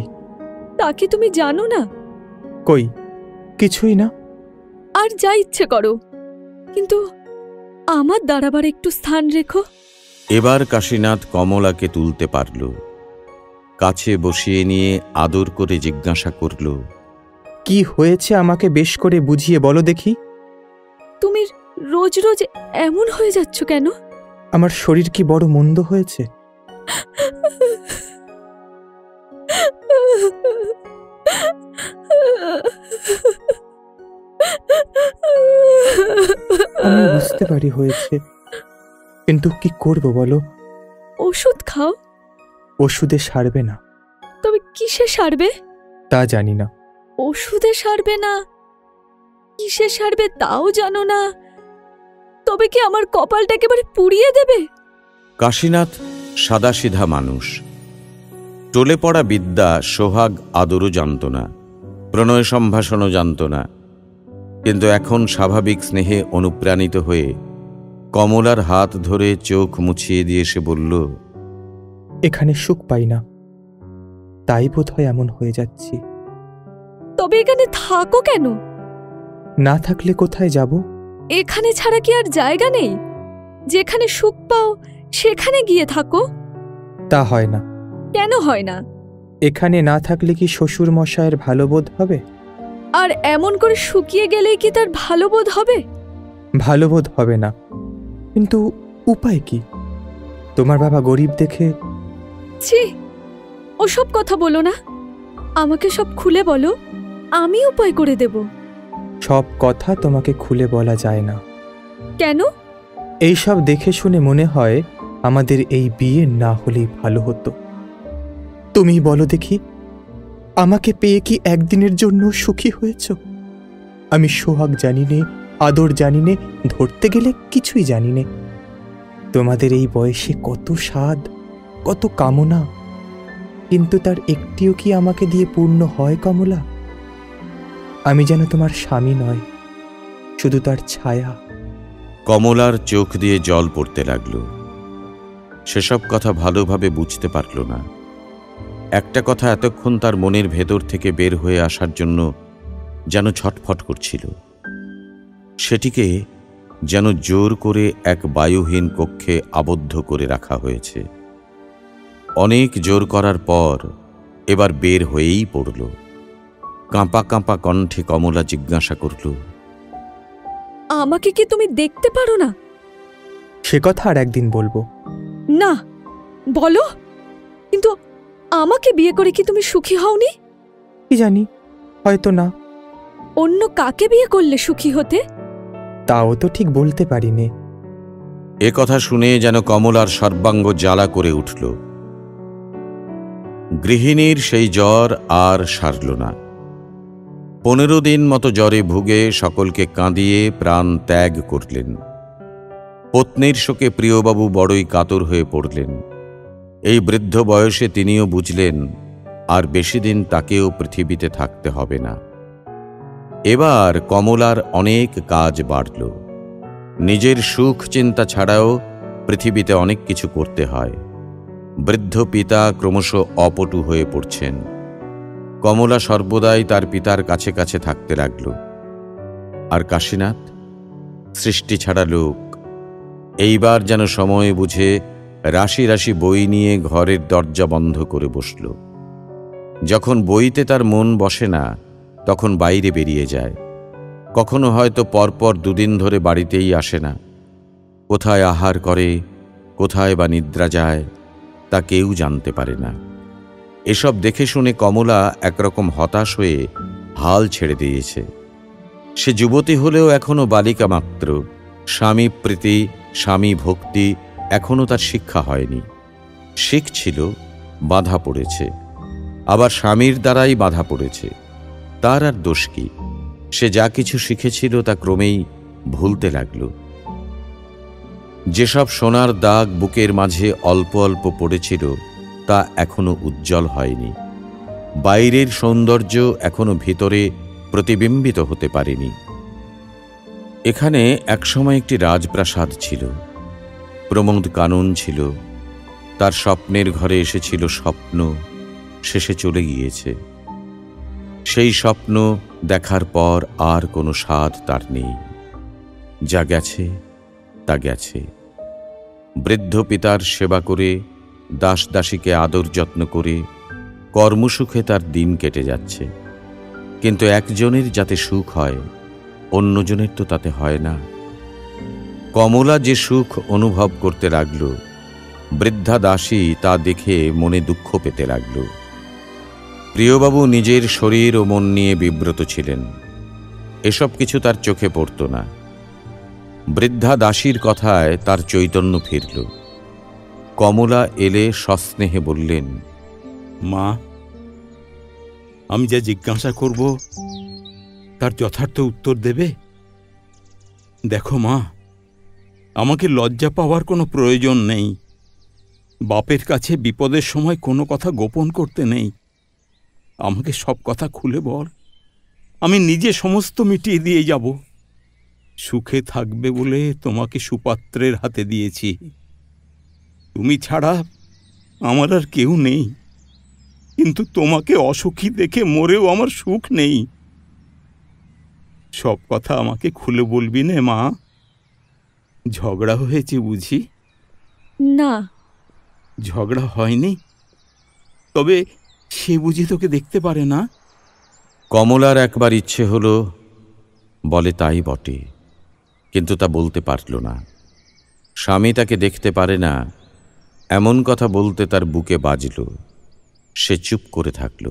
তা কি তুমি জানো না? কই, কিছুই না। আর যা ইচ্ছে করো, কিন্তু আমার দাঁড়াবার একটু স্থান রেখো। এবার কাশীনাথ কমলাকে তুলতে পারল। কাছে বসিয়ে নিয়ে আদর করে জিজ্ঞাসা করল, কি হয়েছে আমাকে বেশ করে বুঝিয়ে বলো দেখি। তুমি রোজ রোজ এমন হয়ে যাচ্ছ কেন? আমার শরীর কি বড় মন্দ হয়েছে? আমি বুঝতে পারি হয়েছে, কিন্তু কি করব বলো? ওষুধ খাও। ওষুধে সারবে না। তবে কিসে সারবে? তা জানি না। ওষুধে সারবে না, কিসে সারবে তাও জানো না, তবে কি আমার কপালটা একেবারে পুড়িয়ে দেবে? কাশীনাথ সাদাসিধা মানুষ। টলে পড়া বিদ্যা, সোহাগ আদরও জানত না, প্রণয় সম্ভাষণও জানত না। কিন্তু এখন স্বাভাবিক স্নেহে অনুপ্রাণিত হয়ে কমলার হাত ধরে চোখ মুছিয়ে দিয়ে সে বলল, এখানে সুখ পাই না, তাই বোধহয় এমন হয়ে যাচ্ছি। তবে এখানে থাকো কেন? না থাকলে কোথায় যাব? এখানে ছাড়া কি আর জায়গা নেই? যেখানে সুখ পাও সেখানে গিয়ে থাকো। তা হয় না। কেন হয় না? এখানে না থাকলে কি শ্বশুর মশায়ের ভালো বোধ হবে? আর এমন করে শুকিয়ে গেলেই কি তার ভালো বোধ হবে? ভালো বোধ হবে না, কিন্তু উপায় কি? তোমার বাবা গরিব দেখে। ছি, ওসব কথা বলো না, আমাকে সব খুলে বলো, আমি উপায় করে দেব। সব কথা তোমাকে খুলে বলা যায় না। কেন? এইসব দেখে শুনে মনে হয় আমাদের এই বিয়ে না হলেই ভালো হতো। তুমি বলো দেখি, আমাকে পেয়ে কি একদিনের জন্য সুখী হয়েছ? আমি সোহাগ জানি নে, আদর জানি নে, ধরতে গেলে কিছুই জানি নে। তোমাদের এই বয়সে কত স্বাদ, কত কামনা, কিন্তু তার একটিও কি আমাকে দিয়ে পূর্ণ হয় কমলা? আমি যেন তোমার স্বামী নয়, শুধু তার ছায়া। কমলার চোখ দিয়ে জল পড়তে লাগল। সেসব কথা ভালোভাবে বুঝতে পারল না। একটা কথা এতক্ষণ তার মনের ভেতর থেকে বের হয়ে আসার জন্য যেন ছটফট করছিল। সেটিকে যেন জোর করে এক বায়ুহীন কক্ষে আবদ্ধ করে রাখা হয়েছে। অনেক জোর করার পর এবার বের হয়েই পড়ল। কাঁপা কাঁপা কণ্ঠে কমলা জিজ্ঞাসা করল, আমাকে কি তুমি দেখতে পারো না? সে কথা আর একদিন বলবো। না, বলো। কিন্তু আমাকে বিয়ে করে কি তুমি সুখী হওনি? কি জানি, হয়তো না। অন্য কাকে বিয়ে করলে সুখী হতে? তাও তো ঠিক বলতে পারিনি। এ কথা শুনে যেন কমলার সর্বাঙ্গ জ্বালা করে উঠল। গৃহিণীর সেই জ্বর আর সারল না। 15 দিন মতো জ্বরে ভুগে সকলকে কাঁদিয়ে প্রাণ ত্যাগ করলেন। পত্নীর শোকে প্রিয়বাবু বড়ই কাতর হয়ে পড়লেন। এই বৃদ্ধ বয়সে তিনিও বুঝলেন আর বেশি দিন তাকেও পৃথিবীতে থাকতে হবে না। এবার কমলার অনেক কাজ বাড়ল। নিজের সুখ চিন্তা ছাড়াও পৃথিবীতে অনেক কিছু করতে হয়। বৃদ্ধ পিতা ক্রমশ অপটু হয়ে পড়ছেন। কমলা সর্বদাই তার পিতার কাছে কাছে থাকতে লাগল। আর কাশীনাথ, সৃষ্টি ছাড়া লোক, এইবার যেন সময় বুঝে রাশি রাশি বই নিয়ে ঘরের দরজা বন্ধ করে বসল। যখন বইতে তার মন বসে না তখন বাইরে বেরিয়ে যায়। কখনো হয়তো পরপর 2 দিন ধরে বাড়িতেই আসে না। কোথায় আহার করে, কোথায় বা নিদ্রা যায়, তা কেউ জানতে পারে না। এসব দেখে শুনে কমলা একরকম হতাশ হয়ে হাল ছেড়ে দিয়েছে। সে যুবতী হলেও এখনো বালিকা মাত্র। স্বামী প্রীতি, স্বামী ভক্তি এখনো তার শিক্ষা হয়নি। শিখছিল, বাধা পড়েছে, আবার স্বামীর দ্বারাই বাধা পড়েছে। তার আর দোষ কি? সে যা কিছু শিখেছিল তা ক্রমেই ভুলতে লাগল। যেসব সোনার দাগ বুকের মাঝে অল্প অল্প পড়েছিল তা এখনো উজ্জ্বল হয়নি। বাইরের সৌন্দর্য এখনো ভিতরে প্রতিবিম্বিত হতে পারেনি। এখানে একসময় একটি রাজপ্রাসাদ ছিল, প্রমোদ কানন ছিল। তার স্বপ্নের ঘরে এসেছিল স্বপ্ন, শেষে চলে গিয়েছে। সেই স্বপ্ন দেখার পর আর কোনো স্বাদ তার নেই। যা গেছে তা গেছে। বৃদ্ধ পিতার সেবা করে, দাস দাসীকে আদর যত্ন করে কর্মসুখে তার দিন কেটে যাচ্ছে। কিন্তু একজনের যাতে সুখ হয়, অন্যজনের তো তাতে হয় না। কমলা যে সুখ অনুভব করতে লাগল, বৃদ্ধা দাসী তা দেখে মনে দুঃখ পেতে লাগল। প্রিয়বাবু নিজের শরীর ও মন নিয়ে বিব্রত ছিলেন। এসব কিছু তার চোখে পড়ত না। বৃদ্ধা দাসীর কথায় তার চৈতন্য ফিরল। কমলা এলে সস্নেহে বললেন, মা, আমি যা জিজ্ঞাসা করব তার যথার্থ উত্তর দেবে? দেখো মা, আমাকে লজ্জা পাওয়ার কোনো প্রয়োজন নেই। বাপের কাছে বিপদের সময় কোনো কথা গোপন করতে নেই। আমাকে সব কথা খুলে বল, আমি নিজে সমস্ত মিটিয়ে দিয়ে যাব। সুখে থাকবে বলে তোমাকে সুপাত্রের হাতে দিয়েছি। তুমি ছাড়া আমার আর কেউ নেই, কিন্তু তোমাকে অসুখী দেখে মরেও আমার সুখ নেই। সব কথা আমাকে খুলে বলবি নে মা? ঝগড়া হয়েছে বুঝি? না, ঝগড়া হয়নি? তবে সে বুঝি তোকে দেখতে পারে না? কমলার একবার ইচ্ছে হলো বলে তাই বটে, কিন্তু তা বলতে পারল না। স্বামী তাকে দেখতে পারে না, এমন কথা বলতে তার বুকে বাজল। সে চুপ করে থাকল।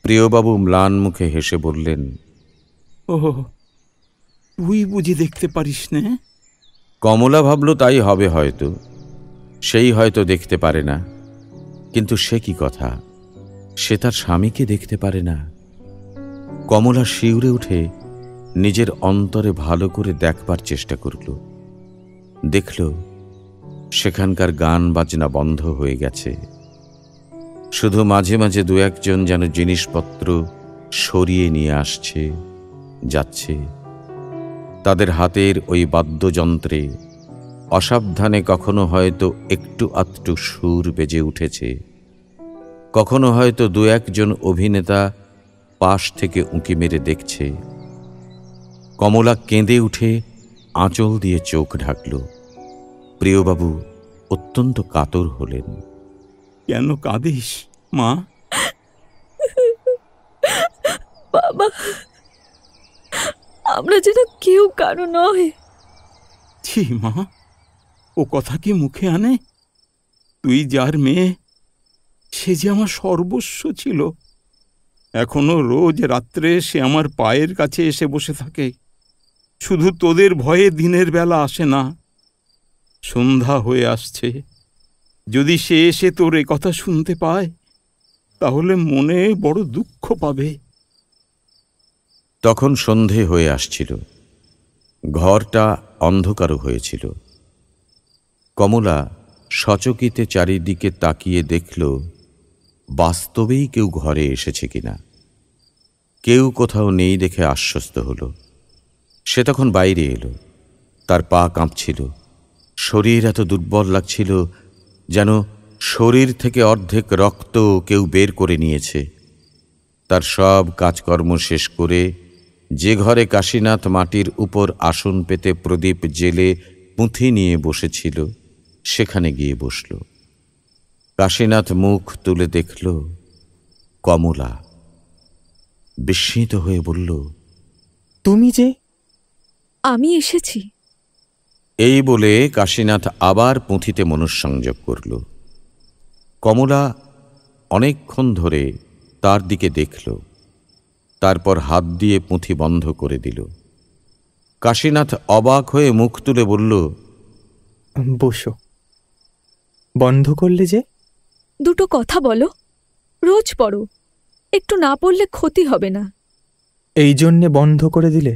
প্রিয়বাবু ম্লান মুখে হেসে বললেন, ও, তুই বুঝি দেখতে পারিস না? কমলা ভাবল তাই হবে হয়তো। সেই হয়তো দেখতে পারে না, কিন্তু সে কি কথা? সে তার স্বামীকে দেখতে পারে না? কমলা শিউরে উঠে নিজের অন্তরে ভালো করে দেখবার চেষ্টা করল। দেখল সেখানকার গান বাজনা বন্ধ হয়ে গেছে। শুধু মাঝে মাঝে 2-1 জন যেন জিনিসপত্র সরিয়ে নিয়ে আসছে, যাচ্ছে। তাদের হাতের ওই বাদ্যযন্ত্রে অসাবধানে কখনো হয়তো একটু আধটু সুর বেজে উঠেছে, কখনো হয়তো 2-1 জন অভিনেতা পাশ থেকে উঁকি মেরে দেখছে। কমলা কেঁদে উঠে আঁচল দিয়ে চোখ ঢাকল। প্রিয়বাবু অত্যন্ত কাতর হলেন। কেন কাঁদিস মা? বাবা, আমরা যেন কেউ কারো নয়। ছি মা, ও কথা কি মুখে আনে? তুই যার মেয়ে, সে যে আমার সর্বস্ব ছিল। এখনো রোজ রাত্রে সে আমার পায়ের কাছে এসে বসে থাকে। শুধু তোদের ভয়ে দিনের বেলা আসে না। সন্ধ্যা হয়ে আসছে, যদি সে এসে তোর এ কথা শুনতে পায় তাহলে মনে বড় দুঃখ পাবে। তখন সন্ধে হয়ে আসছিল, ঘরটা অন্ধকার হয়েছিল। কমলা সচকিতে চারিদিকে তাকিয়ে দেখল বাস্তবেই কেউ ঘরে এসেছে কিনা। কেউ কোথাও নেই দেখে আশ্বস্ত হল। সে তখন বাইরে এলো। তার পা কাঁপছিল, শরীর এত দুর্বল লাগছিল যেন শরীর থেকে অর্ধেক রক্ত কেউ বের করে নিয়েছে। তার সব কাজকর্ম শেষ করে যে ঘরে কাশীনাথ মাটির উপর আসন পেতে প্রদীপ জেলে পুঁথি নিয়ে বসেছিল সেখানে গিয়ে বসল। কাশীনাথ মুখ তুলে দেখল কমলা। বিস্মিত হয়ে বলল, তুমি যে? আমি এসেছি। এই বলে কাশীনাথ আবার পুঁথিতে মনঃসংযোগ করল। কমলা অনেকক্ষণ ধরে তার দিকে দেখল, তারপর হাত দিয়ে পুঁথি বন্ধ করে দিল। কাশীনাথ অবাক হয়ে মুখ তুলে বলল, বসো। বন্ধ করলে যে? দুটো কথা বলো। রোজ পড়ো, একটু না পড়লে ক্ষতি হবে না। এই জন্যে বন্ধ করে দিলে?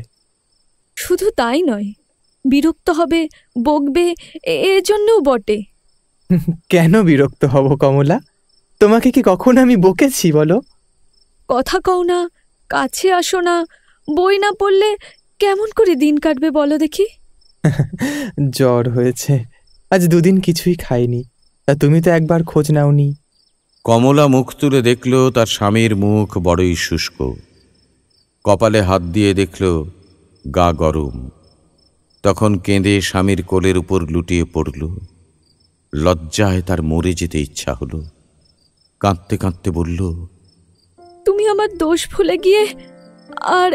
শুধু তাই নয়, বিরক্ত হবে, বকবে, এর জন্যও বটে। কেন বিরক্ত হব কমলা? তোমাকে কি কখন আমি বকেছি বলো? কথা কও না, কাছে আসো না। বই না পড়লে কেমন করে দিন কাটবে বলো দেখি? জ্বর হয়েছে, আজ দুদিন কিছুই খাইনি। তা তুমি তো একবার খোঁজ নাওনি। কমলা মুখ তুলে দেখল তার স্বামীর মুখ বড়ই শুষ্ক। কপালে হাত দিয়ে দেখল গা গরম। তখন কেঁদে স্বামীর কোলের উপর লুটিয়ে পড়ল। লজ্জায় তার মরে যেতে ইচ্ছা হলো। কাঁদতে কাঁদতে বলল, তুমি আমার দোষ ভুলে গিয়ে আর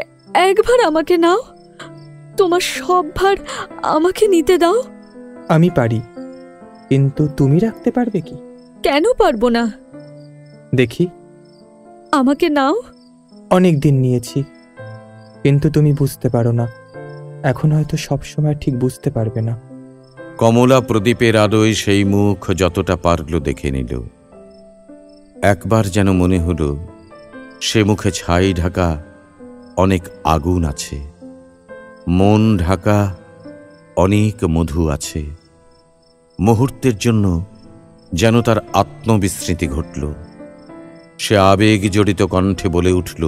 একবার আমাকে নাও। তোমার সব ভার আমাকে নিতে দাও। আমি পারি, কিন্তু তুমি রাখতে পারবে কি? কেন পারবো না? দেখি। আমাকে নাও। অনেক দিন নিয়েছি, কিন্তু তুমি বুঝতে পারো না। এখন হয়তো সবসময় ঠিক বুঝতে পারবে না। কমলা প্রদীপের আলোয় সেই মুখ যতটা পারল দেখে নিল। একবার যেন মনে হল সে মুখে ছাই ঢাকা অনেক আগুন আছে, মন ঢাকা অনেক মধু আছে। মুহূর্তের জন্য যেন তার আত্মবিস্মৃতি ঘটল। সে আবেগ জড়িত কণ্ঠে বলে উঠল,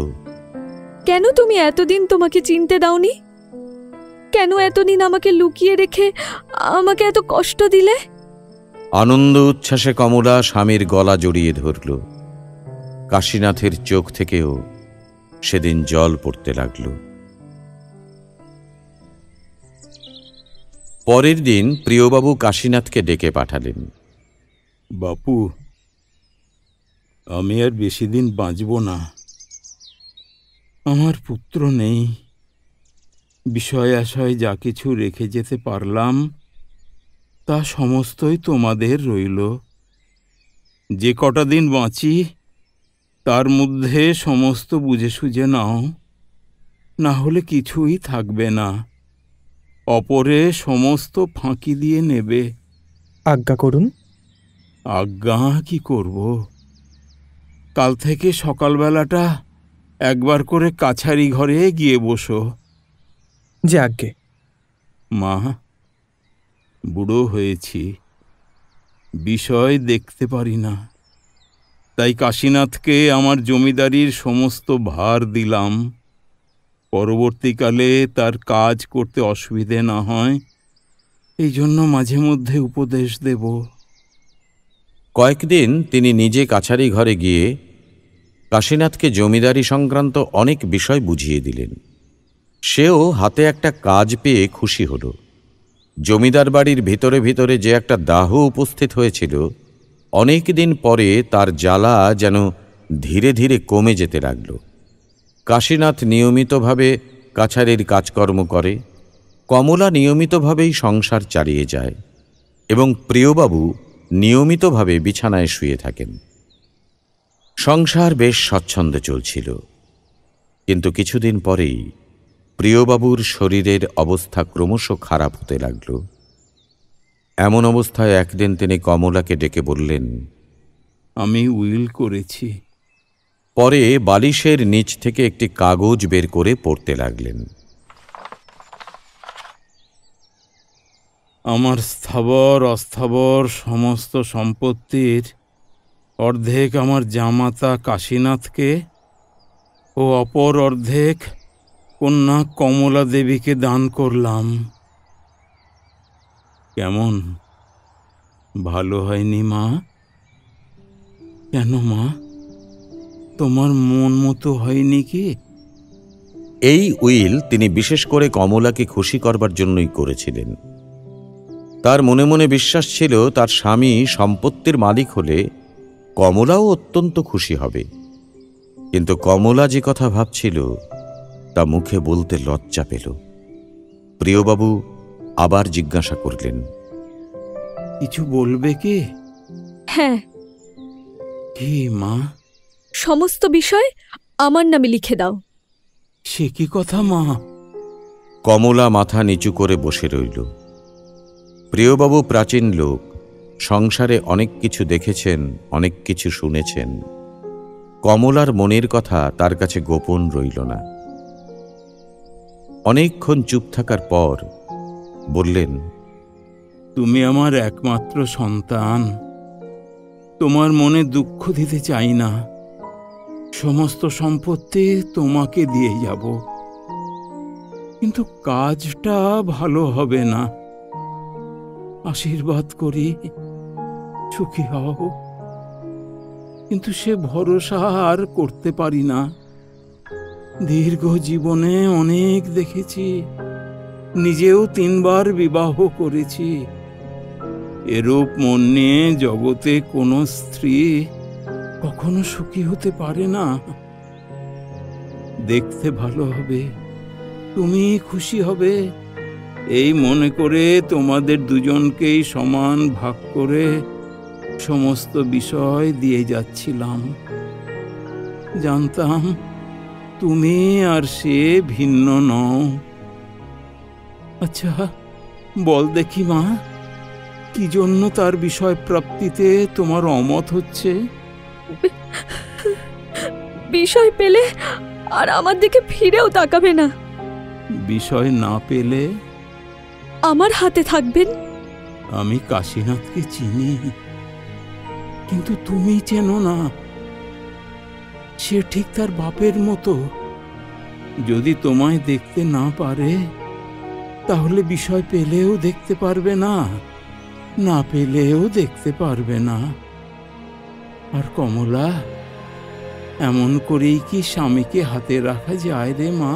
কেন তুমি এতদিন তোমাকে চিনতে দাওনি? কেন এতদিন আমাকে লুকিয়ে রেখে আমাকে এত কষ্ট দিলে? আনন্দ উচ্ছ্বাসে কমলা স্বামীর গলা জড়িয়ে ধরল। কাশীনাথের চোখ থেকেও সেদিন জল পড়তে লাগল। পরের দিন প্রিয়বাবু কাশীনাথকে ডেকে পাঠালেন। বাপু, আমি আর বেশি দিন বাঁচব না। আমার পুত্র নেই। বিষয় আশয় যা কিছু রেখে যেতে পারলাম তা সমস্তই তোমাদের রইল। যে কটা দিন বাঁচি তার মধ্যে সমস্ত বুঝে সুঝে নাও, না হলে কিছুই থাকবে না। অপরে সমস্ত ফাঁকি দিয়ে নেবে। আজ্ঞা করুন। আজ্ঞা কি করব? কাল থেকে সকালবেলাটা একবার করে কাছারি ঘরে গিয়ে বসো। যে আজ্ঞে। মা, বুড়ো হয়েছি, বিষয় দেখতে পারি না, তাই কাশীনাথকে আমার জমিদারির সমস্ত ভার দিলাম। পরবর্তীকালে তার কাজ করতে অসুবিধে না হয় এই জন্য মাঝে মধ্যে উপদেশ দেব। কয়েকদিন তিনি নিজে কাছারি ঘরে গিয়ে কাশীনাথকে জমিদারি সংক্রান্ত অনেক বিষয় বুঝিয়ে দিলেন। সেও হাতে একটা কাজ পেয়ে খুশি হল। জমিদার বাড়ির ভিতরে ভিতরে যে একটা দাহ উপস্থিত হয়েছিল, অনেক দিন পরে তার জ্বালা যেন ধীরে ধীরে কমে যেতে লাগল। কাশীনাথ নিয়মিতভাবে কাছারির কাজকর্ম করে, কমলা নিয়মিতভাবেই সংসার চালিয়ে যায় এবং প্রিয়বাবু নিয়মিতভাবে বিছানায় শুয়ে থাকেন। সংসার বেশ স্বচ্ছন্দে চলছিল, কিন্তু কিছুদিন পরেই প্রিয়বাবুর শরীরের অবস্থা ক্রমশ খারাপ হতে লাগল। এমন অবস্থায় একদিন তিনি কমলাকে ডেকে বললেন, আমি উইল করেছি। পরে বালিশের নিচ থেকে একটি কাগজ বের করে পড়তে লাগলেন। আমার স্থাবর অস্থাবর সমস্ত সম্পত্তির অর্ধেক আমার জামাতা কাশীনাথকে ও অপর অর্ধেক কন্যা কমলা দেবীকে দান করলাম। কেমন, ভালো হয়নি মা? কেন মা, তোমার মন মতো হয়নি কি? এই উইল তিনি বিশেষ করে কমলাকে খুশি করবার জন্যই করেছিলেন। তার মনে মনে বিশ্বাস ছিল তার স্বামী সম্পত্তির মালিক হলে কমলাও অত্যন্ত খুশি হবে, কিন্তু কমলা যে কথা ভাবছিল তা মুখে বলতে লজ্জা পেল। প্রিয়বাবু আবার জিজ্ঞাসা করলেন, কিছু বলবে কি? হ্যাঁ, কি মা? সমস্ত বিষয় আমার নামে লিখে দাও। সে কি কথা মা? কমলা মাথা নিচু করে বসে রইল। প্রিয়বাবু প্রাচীন লোক, সংসারে অনেক কিছু দেখেছেন, অনেক কিছু শুনেছেন। কমলার মনের কথা তার কাছে গোপন রইল না। অনেকক্ষণ চুপ থাকার পর বললেন, তুমি আমার একমাত্র সন্তান, তোমার মনে দুঃখ দিতে চাই না। সমস্ত সম্পত্তি তোমাকে দিয়ে যাব, কিন্তু কাজটা ভালো হবে না। আশীর্বাদ করি, সুখী হও। কিন্তু সে ভরসা আর করতে পারি না। দীর্ঘ জীবনে অনেক দেখেছি, নিজেও 3 বার বিবাহ করেছি। এরূপ মন নিয়ে জগতে কোনো স্ত্রী কখনো সুখী হতে পারে না। দেখতে ভালো হবে, তুমি খুশি হবে, এই মনে করে তোমাদের দুজনকেই সমান ভাগ করে সমস্ত বিষয় দিয়ে যাচ্ছিলাম। জানতাম তুমি আর সে ভিন্ন নও। আচ্ছা বল দেখি মা, কি জন্য তার বিষয় প্রাপ্তিতে তোমার অমত হচ্ছে? বিষয় পেলে আর আমার দিকে ফিরেও তাকাবে না। বিষয় না পেলে? আমার হাতে থাকবেন। আমি কাশীনাথকে চিনি, কিন্তু তুমি চেনো না। সে ঠিক তার বাপের মতো। যদি তোমায় দেখতে না পারে, তাহলে বিষয় পেলেও দেখতে পারবে না, না পেলেও দেখতে পারবে না। আর কমলা, এমন করেই কি স্বামীকে হাতে রাখা যায় রে মা?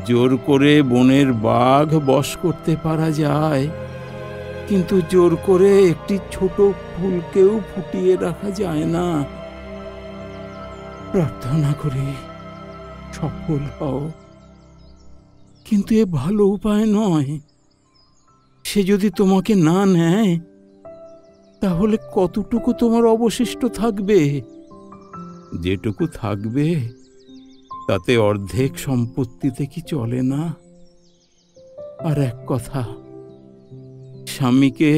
জোর করে বনের বাঘ বশ করতে পারা যায়, কিন্তু জোর করে একটি ছোট ফুলকেও ফুটিয়ে রাখা যায় না। প্রার্থনা করি সফল হও, কিন্তু এ ভালো উপায় নয়। সে যদি তোমাকে না নেয়, তাহলে কতটুকু তোমার অবশিষ্ট থাকবে? যেটুকু থাকবে তাতে অর্ধেক সম্পত্তিতে কি চলে না? আর এক কথা, স্বামীকে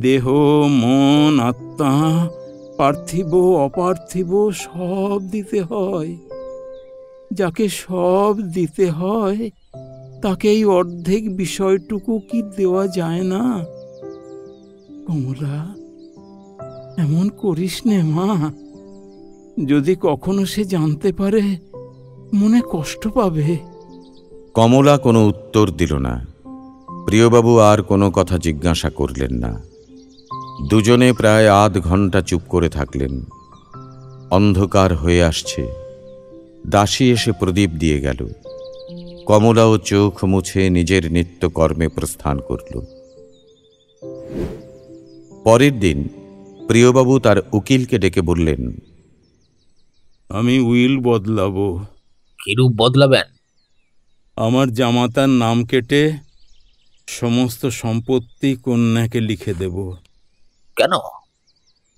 দেহ, মন, আত্মা, পার্থিব অপার্থিব সব দিতে হয়। যাকে সব দিতে হয় তাকে এই অর্ধেক বিষয়টুকু কি দেওয়া যায় না? কমলা, এমন করিস নে মা। যদি কখনো সে জানতে পারে, মনে কষ্ট পাবে। কমলা কোনো উত্তর দিল না। প্রিয়বাবু আর কোনো কথা জিজ্ঞাসা করলেন না। দুজনে প্রায় আধ ঘন্টা চুপ করে থাকলেন। অন্ধকার হয়ে আসছে। দাসী এসে প্রদীপ দিয়ে গেল। কমলাও চোখ মুছে নিজের নিত্যকর্মে প্রস্থান করল। পরের দিন প্রিয়বাবু তার উকিলকে ডেকে বললেন, আমি উইল বদলাবো। কিরূপ বদলাবেন? আমার জামাতার নাম কেটে সমস্ত সম্পত্তি কন্যাকে লিখে দেব। কেন?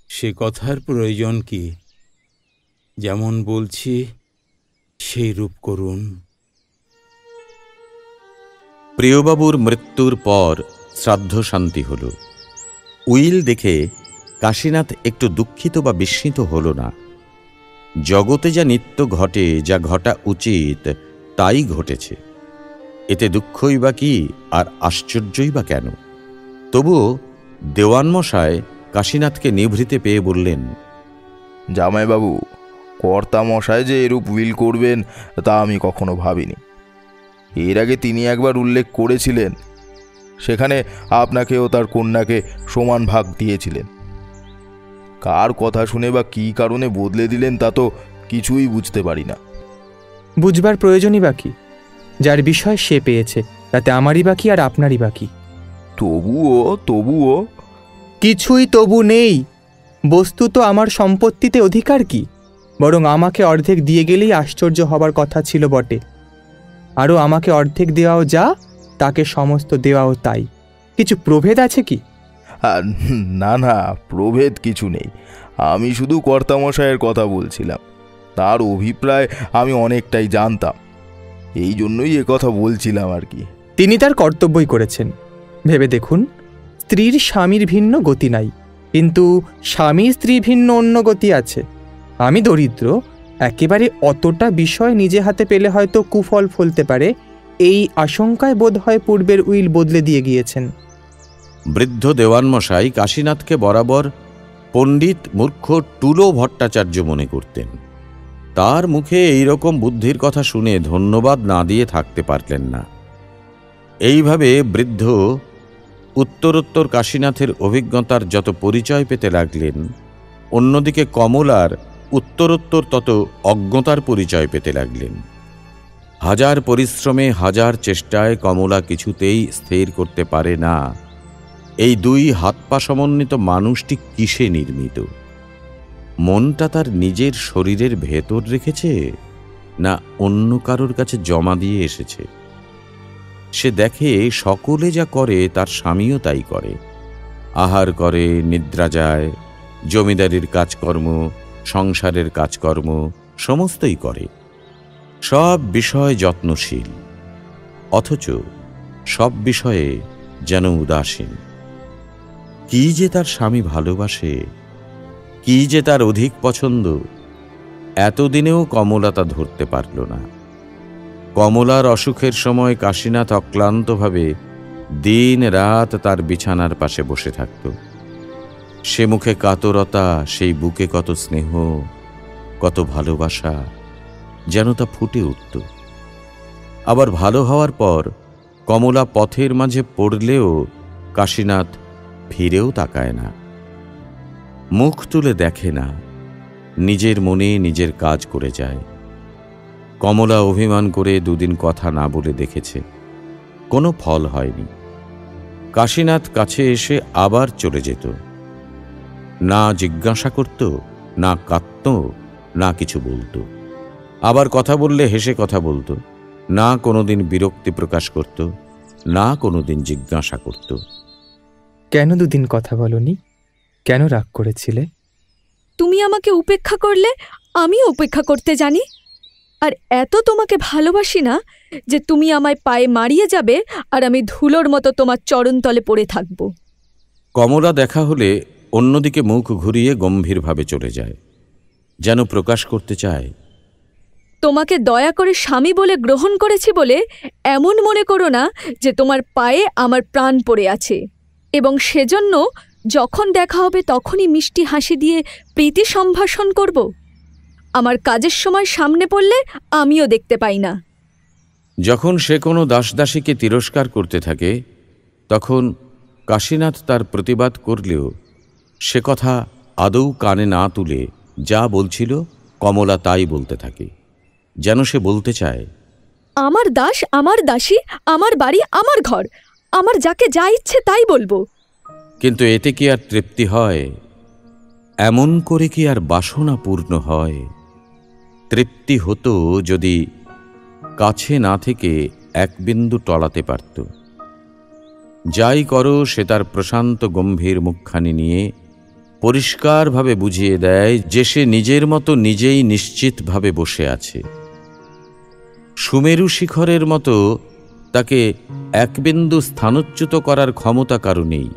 সে কথার প্রয়োজন কি? যেমন বলছি সেই রূপ করুন। প্রিয়বাবুর মৃত্যুর পর শ্রাদ্ধ শান্তি হল। উইল দেখে কাশীনাথ একটু দুঃখিত বা বিস্মিত হল না। জগতে যা নিত্য ঘটে, যা ঘটা উচিত, তাই ঘটেছে। এতে দুঃখই বা কি, আর আশ্চর্যই বা কেন? তবুও দেওয়ানমশায় কাশীনাথকে নিভৃতে পেয়ে বললেন, জামাইবাবু, কর্তামশায় যে এরূপ উইল করবেন তা আমি কখনো ভাবিনি। এর আগে তিনি একবার উল্লেখ করেছিলেন, সেখানে আপনাকেও তার কন্যাকে সমান ভাগ দিয়েছিলেন। কার কথা শুনে বা কী কারণে বদলে দিলেন তা তো কিছুই বুঝতে পারি না। বুঝবার প্রয়োজনই বাকি, যার বিষয় সে পেয়েছে, তাতে আমারই বাকি আর আপনারই বাকি। তবুও কিছুই তবু নেই। বস্তু তো আমার সম্পত্তিতে অধিকার কি, বরং আমাকে অর্ধেক দিয়ে গেলেই আশ্চর্য হবার কথা ছিল বটে। আরও আমাকে অর্ধেক দেওয়াও যা, তাকে সমস্ত দেওয়াও তাই। কিছু প্রভেদ আছে কি? না না, প্রভেদ কিছু নেই। আমি শুধু কর্তামশায়ের কথা বলছিলাম। তার অভিপ্রায় আমি অনেকটাই জানতাম, এই জন্যই এ কথা বলছিলাম আর কি। তিনি তার কর্তব্যই করেছেন। ভেবে দেখুন, স্ত্রীর স্বামীর ভিন্ন গতি নাই, কিন্তু স্বামী স্ত্রী ভিন্ন অন্য গতি আছে। আমি দরিদ্র, একেবারে অতটা বিষয় নিজে হাতে পেলে হয়তো কুফল ফলতে পারে, এই আশঙ্কায় বোধ হয় পূর্বের উইল বদলে দিয়ে গিয়েছেন। বৃদ্ধ দেওয়ানমশাই কাশীনাথকে বরাবর পণ্ডিত মূর্খ টুলো ভট্টাচার্য মনে করতেন। তার মুখে এইরকম বুদ্ধির কথা শুনে ধন্যবাদ না দিয়ে থাকতে পারলেন না। এইভাবে বৃদ্ধ উত্তরোত্তর কাশীনাথের অভিজ্ঞতার যত পরিচয় পেতে লাগলেন, অন্যদিকে কমলার উত্তরোত্তর তত অজ্ঞতার পরিচয় পেতে লাগলেন। হাজার পরিশ্রমে, হাজার চেষ্টায় কমলা কিছুতেই স্থির করতে পারে না এই দুই হাত পা সমন্বিত মানুষটি কিসে নির্মিত। মনটা তার নিজের শরীরের ভেতর রেখেছে, না অন্য কারোর কাছে জমা দিয়ে এসেছে। সে দেখে সকলে যা করে তার স্বামীও তাই করে। আহার করে, নিদ্রা যায়, জমিদারির কাজকর্ম, সংসারের কাজকর্ম সমস্তই করে। সব বিষয় যত্নশীল, অথচ সব বিষয়ে যেন উদাসীন। কি যে তার স্বামী ভালোবাসে, কি যে তার অধিক পছন্দ, এতদিনেও কমলা তা ধরতে পারল না। কমলার অসুখের সময় কাশীনাথ অক্লান্তভাবে দিন রাত তার বিছানার পাশে বসে থাকত। সে মুখে কাতরতা, সেই বুকে কত স্নেহ, কত ভালোবাসা, যেন তা ফুটে উঠত। আবার ভালো হওয়ার পর কমলা পথের মাঝে পড়লেও কাশীনাথ ফিরেও তাকায় না, মুখ তুলে দেখে না, নিজের মনে নিজের কাজ করে যায়। কমলা অভিমান করে দুদিন কথা না বলে দেখেছে, কোনো ফল হয়নি। কাশীনাথ কাছে এসে আবার চলে যেত। না জিজ্ঞাসা করত, না কাঁদত, না কিছু বলত। আবার কথা বললে হেসে কথা বলত, না কোনোদিন বিরক্তি প্রকাশ করত, না কোনোদিন জিজ্ঞাসা করত। কেন দুদিন কথা বলনি? কেন রাগ করেছিলে? তুমি আমাকে উপেক্ষা করলে আমিও উপেক্ষা করতে জানি। আর এত তোমাকে ভালোবাসি না যে তুমি আমায় পায়ে মারিয়ে যাবে আর আমি ধুলোর মতো তোমার চরণতলে পড়ে থাকব। কমলা দেখা হলে অন্যদিকে মুখ ঘুরিয়ে গম্ভীরভাবে চলে যায়, যেন প্রকাশ করতে চায়, তোমাকে দয়া করে স্বামী বলে গ্রহণ করেছি বলে এমন মনে করো না যে তোমার পায়ে আমার প্রাণ পড়ে আছে, এবং সেজন্য যখন দেখা হবে তখনই মিষ্টি হাসি দিয়ে প্রীতি সম্ভাষণ করব। আমার কাজের সময় সামনে পড়লে আমিও দেখতে পাই না। যখন সে কোনো দাসদাসীকে তিরস্কার করতে থাকে, তখন কাশীনাথ তার প্রতিবাদ করলেও সে কথা আদৌ কানে না তুলে যা বলছিল কমলা তাই বলতে থাকে, যেন সে বলতে চায়, আমার দাস, আমার দাসী, আমার বাড়ি, আমার ঘর, আমার যাকে যা ইচ্ছে তাই বলবো। কিন্তু এতে কি আর তৃপ্তি হয়? এমন করে কি আর বাসনা পূর্ণ হয়? তৃপ্তি হতো যদি কাছে না থেকে এক বিন্দু টলাতে পারত। যাই করো সে তার প্রশান্ত গম্ভীর মুখখানি নিয়ে পরিষ্কারভাবে বুঝিয়ে দেয় যে সে নিজের মতো নিজেই নিশ্চিতভাবে বসে আছে। সুমেরু শিখরের মতো তাকে এক বিন্দু স্থানচ্যুত করার ক্ষমতা কারো নেই।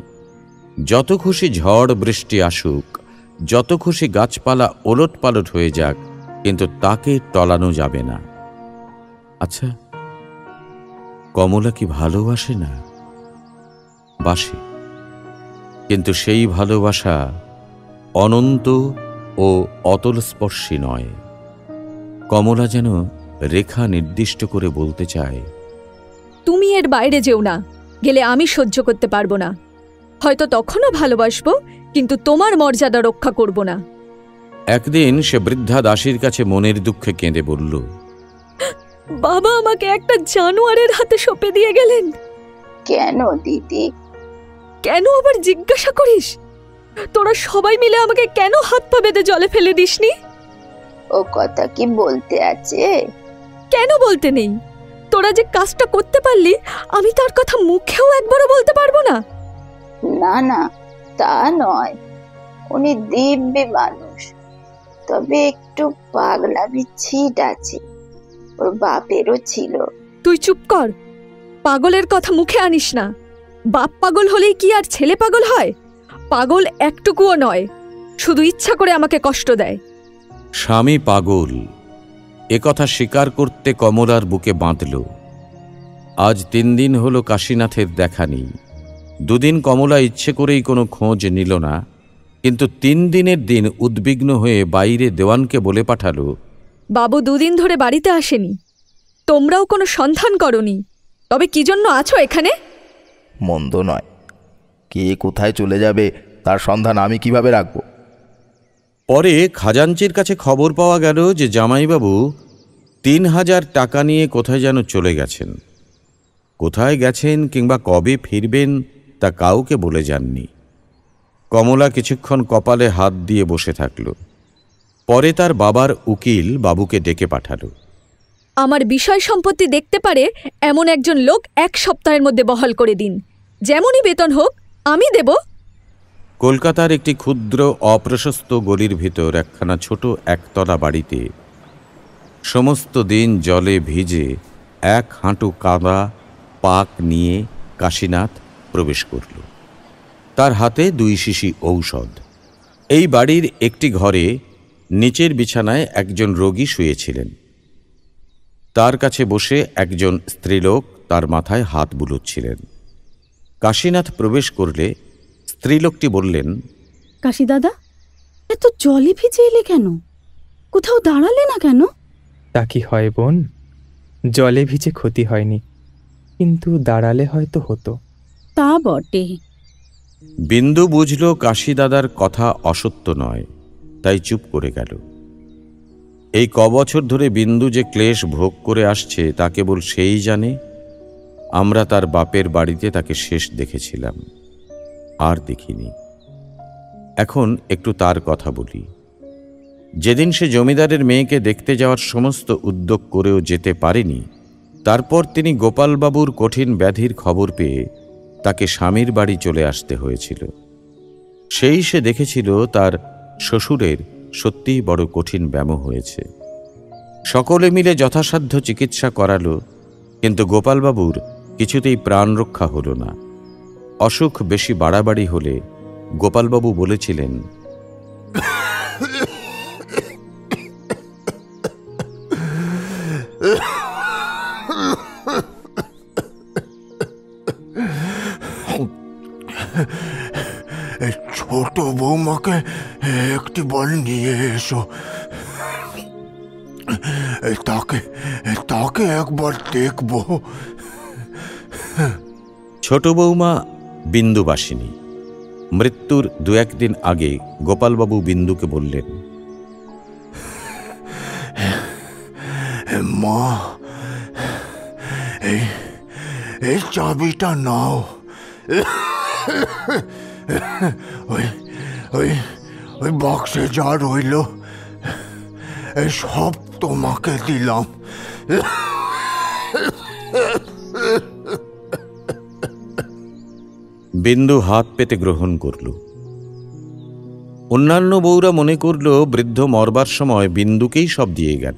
যত খুশি ঝড় বৃষ্টি আসুক, যত খুশি গাছপালা ওলটপালট হয়ে যাক, কিন্তু তাকে টলানো যাবে না। আচ্ছা, কমলা কি ভালোবাসে না? বাসে, কিন্তু সেই ভালোবাসা অনন্ত ও অতলস্পর্শী নয়। কমলা যেন রেখা নির্দিষ্ট করে বলতে চায়, তুমি এর বাইরে যেও না, গেলে আমি সহ্য করতে পারবো না। হয়তো তখনও ভালোবাসবো, কিন্তু তোমার মর্যাদা রক্ষা করব না। একদিন সে বৃদ্ধা দাসীর কাছে মনের দুঃখে কেঁদে বলল, বাবা আমাকে একটা জানোয়ারের হাতে সঁপে দিয়ে গেলেন। কেন দিদি? কেন আবার জিজ্ঞাসা করিস? তোরা সবাই মিলে আমাকে কেন হাত পা বেঁধে জলে ফেলে দিসনি? ও কথা কি বলতে আছে? কেন বলতে নেই? তোরা যে কাজটা করতে পারলি, আমি তার কথা মুখেও একবারও বলতে পারবো না? না না, তা নয়। উনি দিব্যি মানুষ, তবে একটু পাগলামি ছিট আছে। ওর বাপেরও ছিল। তুই চুপ কর, পাগলের কথা মুখে আনিস না। বাপ পাগল হলেই কি আর ছেলে পাগল হয়? পাগল একটুকুও নয়, শুধু ইচ্ছা করে আমাকে কষ্ট দেয়। স্বামী পাগল একথা স্বীকার করতে কমলার বুকে বাঁধল। আজ 3 দিন হলো কাশীনাথের দেখা নেই। 2 দিন কমলা ইচ্ছে করেই কোনো খোঁজ নিল না, কিন্তু 3 দিনের দিন উদ্বিগ্ন হয়ে বাইরে দেওয়ানকে বলে পাঠালো, বাবু 2 দিন ধরে বাড়িতে আসেনি। তোমরাও কোনো সন্ধান করনি, তবে কি জন্য আছো এখানে? মন্দ নয়, কে কোথায় চলে যাবে তার সন্ধান আমি কিভাবে রাখব? পরে খাজাঞ্চির কাছে খবর পাওয়া গেল যে জামাইবাবু 3000 টাকা নিয়ে কোথায় যেন চলে গেছেন। কোথায় গেছেন কিংবা কবে ফিরবেন তা কাউকে বলে যাননি। কমলা কিছুক্ষণ কপালে হাত দিয়ে বসে থাকল। পরে তার বাবার উকিল বাবুকে ডেকে পাঠালো। আমার বিষয় সম্পত্তি দেখতে পারে এমন একজন লোক 1 সপ্তাহের মধ্যে বহাল করে দিন। যেমনই বেতন হোক আমি দেব। কলকাতার একটি ক্ষুদ্র অপ্রশস্ত গলির ভিতর একখানা ছোট একতলা বাড়িতে সমস্ত দিন জলে ভিজে 1 হাঁটু কাদা পাক নিয়ে কাশীনাথ প্রবেশ করল। তার হাতে 2 শিশি ঔষধ। এই বাড়ির একটি ঘরে নিচের বিছানায় একজন রোগী শুয়েছিলেন। তার কাছে বসে একজন স্ত্রীলোক তার মাথায় হাত বুলোচ্ছিলেন। কাশীনাথ প্রবেশ করলে স্ত্রীলোকটি বললেন, কাশী দাদা, এত জলে ভিজে এলে কেন? কোথাও দাঁড়ালে না কেন? তা কি হয় বোন, জলে ভিজে ক্ষতি হয়নি, কিন্তু দাঁড়ালে হয়তো হতো। তা বটে। বিন্দু বুঝল কাশী দাদার কথা অসত্য নয়, তাই চুপ করে গেল। এই কবছর ধরে বিন্দু যে ক্লেশ ভোগ করে আসছে তা কেবল সেই জানে। আমরা তার বাপের বাড়িতে তাকে শেষ দেখেছিলাম, আর দেখিনি। এখন একটু তার কথা বলি। যেদিন সে জমিদারের মেয়েকে দেখতে যাওয়ার সমস্ত উদ্যোগ করেও যেতে পারেনি, তারপর তিনি গোপালবাবুর কঠিন ব্যাধির খবর পেয়ে তাকে স্বামীর বাড়ি চলে আসতে হয়েছিল। সেই সে দেখেছিল তার শ্বশুরের সত্যিই বড় কঠিন ব্যামো হয়েছে। সকলে মিলে যথাসাধ্য চিকিৎসা করালো, কিন্তু গোপালবাবুর কিছুতেই প্রাণ রক্ষা হল না। অসুখ বেশি বাড়াবাড়ি হলে গোপালবাবু বলেছিলেন, ছোট বৌমাকে একটি বল নিয়ে এসো, তাকে একবার দেখব। ছোট বৌমা বিন্দুবাসিনী। মৃত্যুর 2-1 দিন আগে গোপালবাবু বিন্দুকে বললেন, মা, এই চাবিটা নাও। ওই বাক্সে যা রইল সব তোমাকে দিলাম। বিন্দু হাত পেতে গ্রহণ করল। অন্যান্য বউরা মনে করল বৃদ্ধ মরবার সময় বিন্দুকেই সব দিয়ে গেল।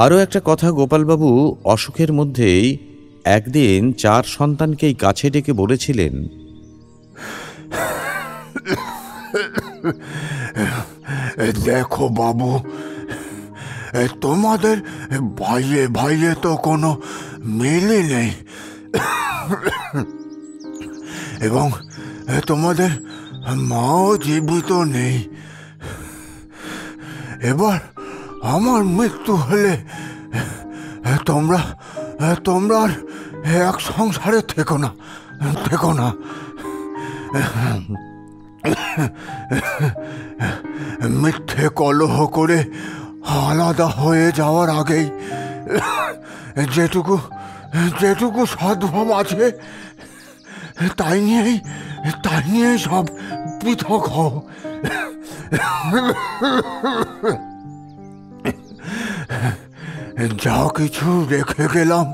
আরও একটা কথা, গোপালবাবু অসুখের মধ্যেই একদিন 4 সন্তানকেই কাছে ডেকে বলেছিলেন, দেখো বাবু, তোমাদের ভাইয়ে ভাইয়ে তো কোনো মিলই নেই, এবং তোমাদের মাও জীবিত নেই। এবার আমার মৃত্যু হলে তোমরা তোমরা আর এক সংসারে থেকো না। মিথ্যে কলহ করে আলাদা হয়ে যাওয়ার আগেই যেটুকু সদ্ভাব আছে তাই নিয়েই সব পৃথক হও। যা কিছু রেখে গেলাম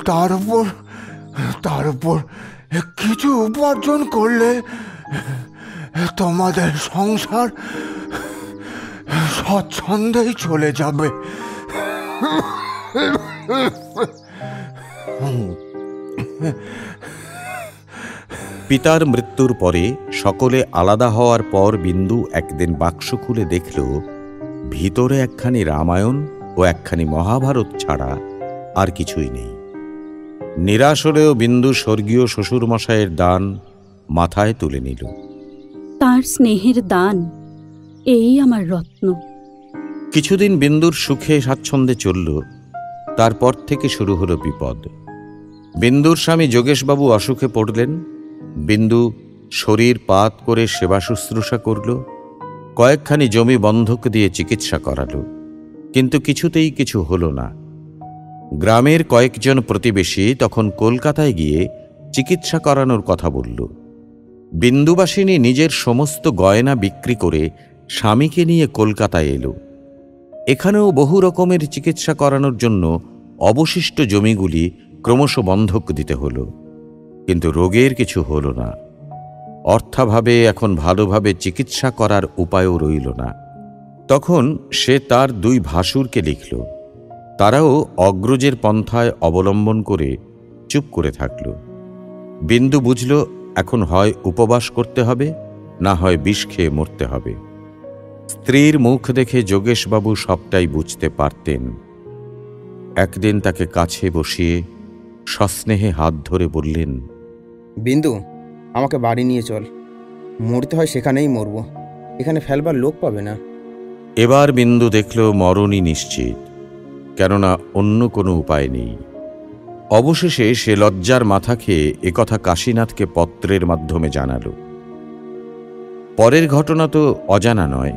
তার উপর কিছু উপার্জন করলে তোমাদের সংসার স্বচ্ছন্দেই চলে যাবে। পিতার মৃত্যুর পরে সকলে আলাদা হওয়ার পর বিন্দু একদিন বাক্স খুলে দেখল ভিতরে একখানি রামায়ণ ও একখানি মহাভারত ছাড়া আর কিছুই নেই। নিরাশ হলেও বিন্দু স্বর্গীয় শ্বশুরমশাইয়ের দান মাথায় তুলে নিল। তার স্নেহের দান, এই আমার রত্ন। কিছুদিন বিন্দুর সুখে স্বাচ্ছন্দ্যে চলল। তারপর থেকে শুরু হলো বিপদ। বিন্দুর স্বামী যোগেশবাবু অসুখে পড়লেন। বিন্দু শরীর পাত করে সেবা শুশ্রূষা করল, কয়েকখানি জমি বন্ধক দিয়ে চিকিৎসা করালো, কিন্তু কিছুতেই কিছু হল না। গ্রামের কয়েকজন প্রতিবেশী তখন কলকাতায় গিয়ে চিকিৎসা করানোর কথা বলল। বিন্দুবাসিনী নিজের সমস্ত গয়না বিক্রি করে স্বামীকে নিয়ে কলকাতায় এলো। এখানেও বহু রকমের চিকিৎসা করানোর জন্য অবশিষ্ট জমিগুলি ক্রমশ বন্ধক দিতে হলো, কিন্তু রোগের কিছু হল না। অর্থাভাবে এখন ভালোভাবে চিকিৎসা করার উপায়ও রইল না। তখন সে তার 2 ভাসুরকে লিখল। তারাও অগ্রজের পন্থায় অবলম্বন করে চুপ করে থাকল। বিন্দু বুঝল এখন হয় উপবাস করতে হবে, না হয় বিষ খেয়ে মরতে হবে। স্ত্রীর মুখ দেখে যোগেশবাবু সবটাই বুঝতে পারতেন। একদিন তাকে কাছে বসিয়ে সস্নেহে হাত ধরে বললেন, বিন্দু, আমাকে বাড়ি নিয়ে চল। মরতে হয় সেখানেই মরব, এখানে ফেলবার লোক পাবে না। এবার বিন্দু দেখল মরণই নিশ্চিত, কেননা অন্য কোনো উপায় নেই। অবশেষে সে লজ্জার মাথা খেয়ে একথা কাশীনাথকে পত্রের মাধ্যমে জানাল। পরের ঘটনা তো অজানা নয়।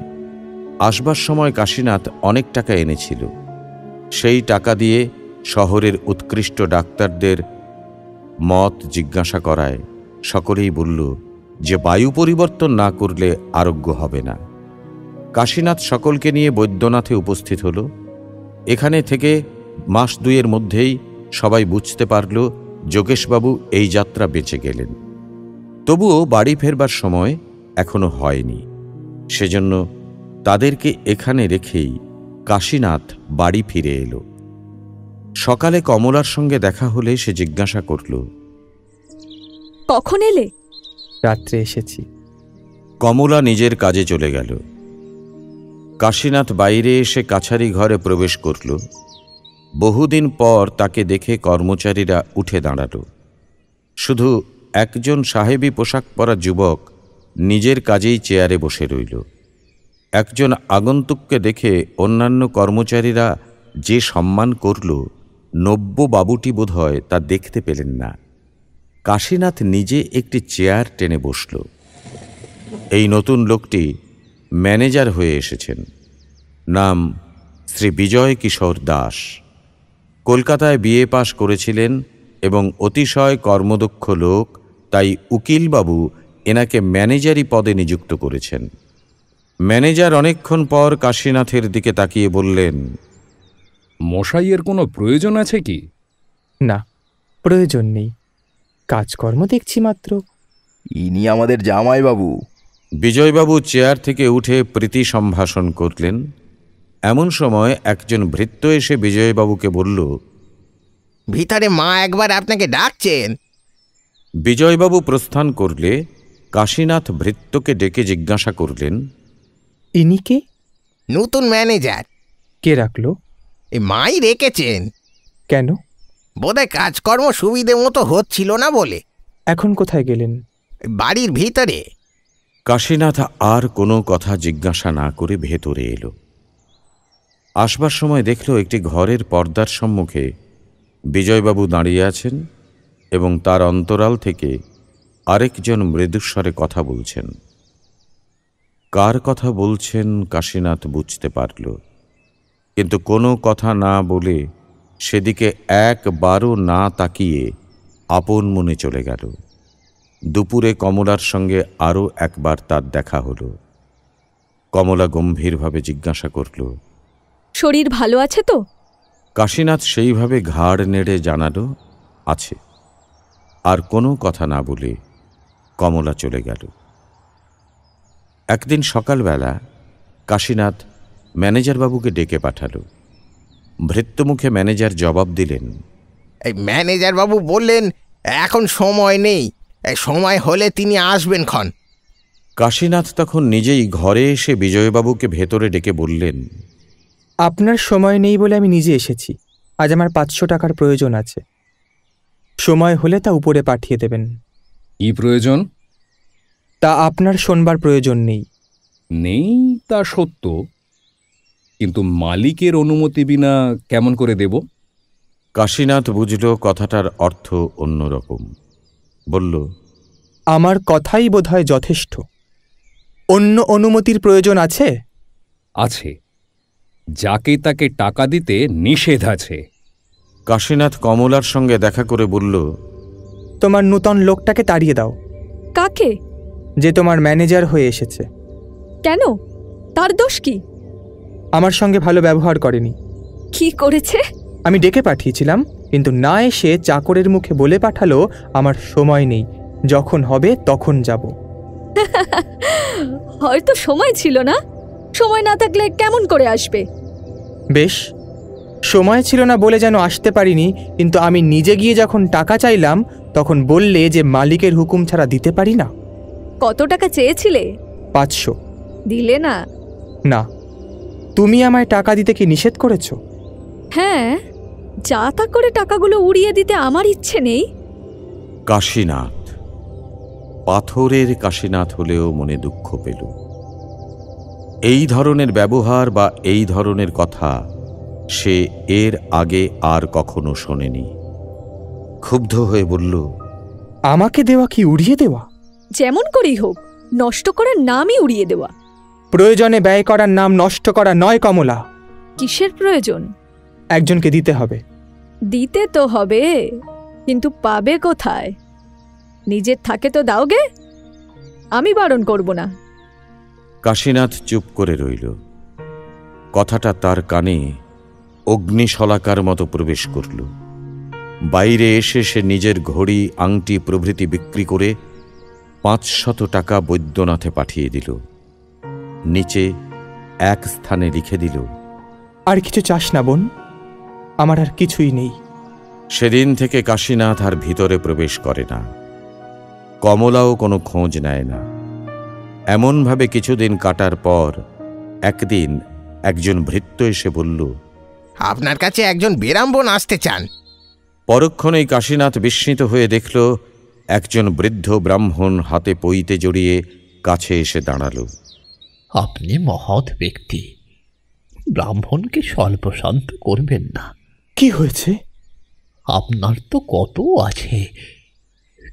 আসবার সময় কাশীনাথ অনেক টাকা এনেছিল। সেই টাকা দিয়ে শহরের উৎকৃষ্ট ডাক্তারদের মত জিজ্ঞাসা করায় সকলেই বলল যে বায়ু পরিবর্তন না করলে আরোগ্য হবে না। কাশীনাথ সকলকে নিয়ে বৈদ্যনাথে উপস্থিত হল। এখানে থেকে মাস 2 মধ্যেই সবাই বুঝতে পারল যোগেশবাবু এই যাত্রা বেঁচে গেলেন। তবুও বাড়ি ফেরবার সময় এখনো হয়নি। সেজন্য তাদেরকে এখানে রেখেই কাশীনাথ বাড়ি ফিরে এলো। সকালে কমলার সঙ্গে দেখা হলে সে জিজ্ঞাসা করল, কখন এলে? রাত্রে এসেছি। কমলা নিজের কাজে চলে গেল। কাশীনাথ বাইরে এসে কাছারি ঘরে প্রবেশ করল। বহুদিন পর তাকে দেখে কর্মচারীরা উঠে দাঁড়াল। শুধু একজন সাহেবী পোশাক পরা যুবক নিজের কাজেই চেয়ারে বসে রইল। একজন আগন্তুককে দেখে অন্যান্য কর্মচারীরা যে সম্মান করল, নব্য বাবুটি বোধহয় তা দেখতে পেলেন না। কাশীনাথ নিজে একটি চেয়ার টেনে বসল। এই নতুন লোকটি ম্যানেজার হয়ে এসেছেন। নাম শ্রী বিজয় কিশোর দাস। কলকাতায় বিএ পাশ করেছিলেন এবং অতিশয় কর্মদক্ষ লোক, তাই উকিলবাবু এনাকে ম্যানেজারি পদে নিযুক্ত করেছেন। ম্যানেজার অনেকক্ষণ পর কাশীনাথের দিকে তাকিয়ে বললেন, মশাইয়ের কোনো প্রয়োজন আছে কি? না, প্রয়োজন নেই, কাজকর্ম দেখছি মাত্র। ইনি আমাদের জামাইবাবু। বিজয়বাবু চেয়ার থেকে উঠে প্রীতি সম্ভাষণ করলেন। এমন সময় একজন ভৃত্য এসে বিজয়বাবুকে বলল, ভিতরে মা একবার আপনাকে ডাকছেন। বিজয়বাবু প্রস্থান করলে কাশীনাথ ভৃত্যকে ডেকে জিজ্ঞাসা করলেন, ইনি কে? নতুন ম্যানেজার। কে রাখলো? এই মাই রেখেছেন। কেন? বোধহয় কাজকর্ম সুবিধে মতো হচ্ছিল না বলে। এখন কোথায় গেলেন? বাড়ির ভিতরে। কাশীনাথ আর কোনো কথা জিজ্ঞাসা না করে ভেতরে এলো। আসবার সময় দেখল একটি ঘরের পর্দার সম্মুখে বিজয়বাবু দাঁড়িয়ে আছেন এবং তার অন্তরাল থেকে আরেকজন মৃদুস্বরে কথা বলছেন। কার কথা বলছেন কাশীনাথ বুঝতে পারল, কিন্তু কোনো কথা না বলে সেদিকে একবারও না তাকিয়ে আপন মনে চলে গেল। দুপুরে কমলার সঙ্গে আরও একবার তার দেখা হলো। কমলা গম্ভীরভাবে জিজ্ঞাসা করল, শরীর ভালো আছে তো? কাশীনাথ সেইভাবে ঘাড় নেড়ে জানালো, আছে। আর কোনো কথা না বলে কমলা চলে গেল। একদিন সকালবেলা কাশীনাথ ম্যানেজারবাবুকে ডেকে পাঠালো। ভৃত্যমুখে ম্যানেজার জবাব দিলেন, এই ম্যানেজার বাবু বললেন এখন সময় নেই, সময় হলে তিনি আসবেন ক্ষণ। কাশীনাথ তখন নিজেই ঘরে এসে বিজয়বাবুকে ভেতরে ডেকে বললেন, আপনার সময় নেই বলে আমি নিজে এসেছি। আজ আমার 500 টাকার প্রয়োজন আছে, সময় হলে তা উপরে পাঠিয়ে দেবেন। কি প্রয়োজন? তা আপনার শোনবার প্রয়োজন নেই। নেই তা সত্য, কিন্তু মালিকের অনুমতি বিনা কেমন করে দেব? কাশীনাথ বুঝল কথাটার অর্থ অন্যরকম। বলল, আমার কথাই বোধহয় যথেষ্ট। অন্য অনুমতির প্রয়োজন আছে? আছে, যাকে তাকে টাকা দিতে নিষেধ আছে। কাশীনাথ কমলার সঙ্গে দেখা করে বলল, তোমার নূতন লোকটাকে তাড়িয়ে দাও। কাকে? যে তোমার ম্যানেজার হয়ে এসেছে। কেন? তার দোষ কি? আমার সঙ্গে ভালো ব্যবহার করেনি। কি করেছে? আমি ডেকে পাঠিয়েছিলাম, কিন্তু না এসে চাকরের মুখে বলে পাঠালো আমার সময় নেই, যখন হবে তখন যাব। হয়তো সময় ছিল না। সময় না থাকলে কেমন করে আসবে? বেশ, সময় ছিল না বলে যেন আসতে পারিনি, কিন্তু আমি নিজে গিয়ে যখন টাকা চাইলাম তখন বললে যে মালিকের হুকুম ছাড়া দিতে পারি না। কত টাকা চেয়েছিলে? 500। দিলে না? না। তুমি আমায় টাকা দিতে কি নিষেধ করেছ? হ্যাঁ, যা তা করে টাকাগুলো উড়িয়ে দিতে আমার ইচ্ছে নেই। কাশীনাথ পাথরের কাশীনাথ হলেও মনে দুঃখ পেল। এই ধরনের ব্যবহার বা এই ধরনের কথা সে এর আগে আর কখনো শোনেনি। ক্ষুব্ধ হয়ে বলল, আমাকে দেওয়া কি উড়িয়ে দেওয়া? যেমন করেই হোক, নষ্ট করার নামই উড়িয়ে দেওয়া। প্রয়োজনে ব্যয় করার নাম নষ্ট করা নয় কমলা। কিসের প্রয়োজন? একজনকে দিতে হবে। দিতে তো হবে, কিন্তু পাবে কোথায়? নিজের থাকে তো দাওগে, আমি বারণ করব না। কাশীনাথ চুপ করে রইল। কথাটা তার কানে অগ্নিশলাকার মতো প্রবেশ করল। বাইরে এসে সে নিজের ঘড়ি, আংটি প্রভৃতি বিক্রি করে 500 টাকা বৈদ্যনাথে পাঠিয়ে দিল। নিচে এক স্থানে লিখে দিল, আর কিছু চাস না বোন, আমার আর কিছুই নেই। সেদিন থেকে কাশীনাথ আর ভিতরে প্রবেশ করে না। কমলাও কোনো খোঁজ নেয় না। এমনভাবে কিছুদিন কাটার পর একদিন একজন ভৃত্য এসে বলল, আপনার কাছে একজন বিরামবন আসতে চান। পরক্ষণেই কাশীনাথ বিস্মিত হয়ে দেখল একজন বৃদ্ধ ব্রাহ্মণ হাতে পইতে জড়িয়ে কাছে এসে দাঁড়াল। আপনি মহৎ ব্যক্তি, ব্রাহ্মণকে স্বল্পশান্ত করবেন না। কি হয়েছে? আপনার তো কত আছে,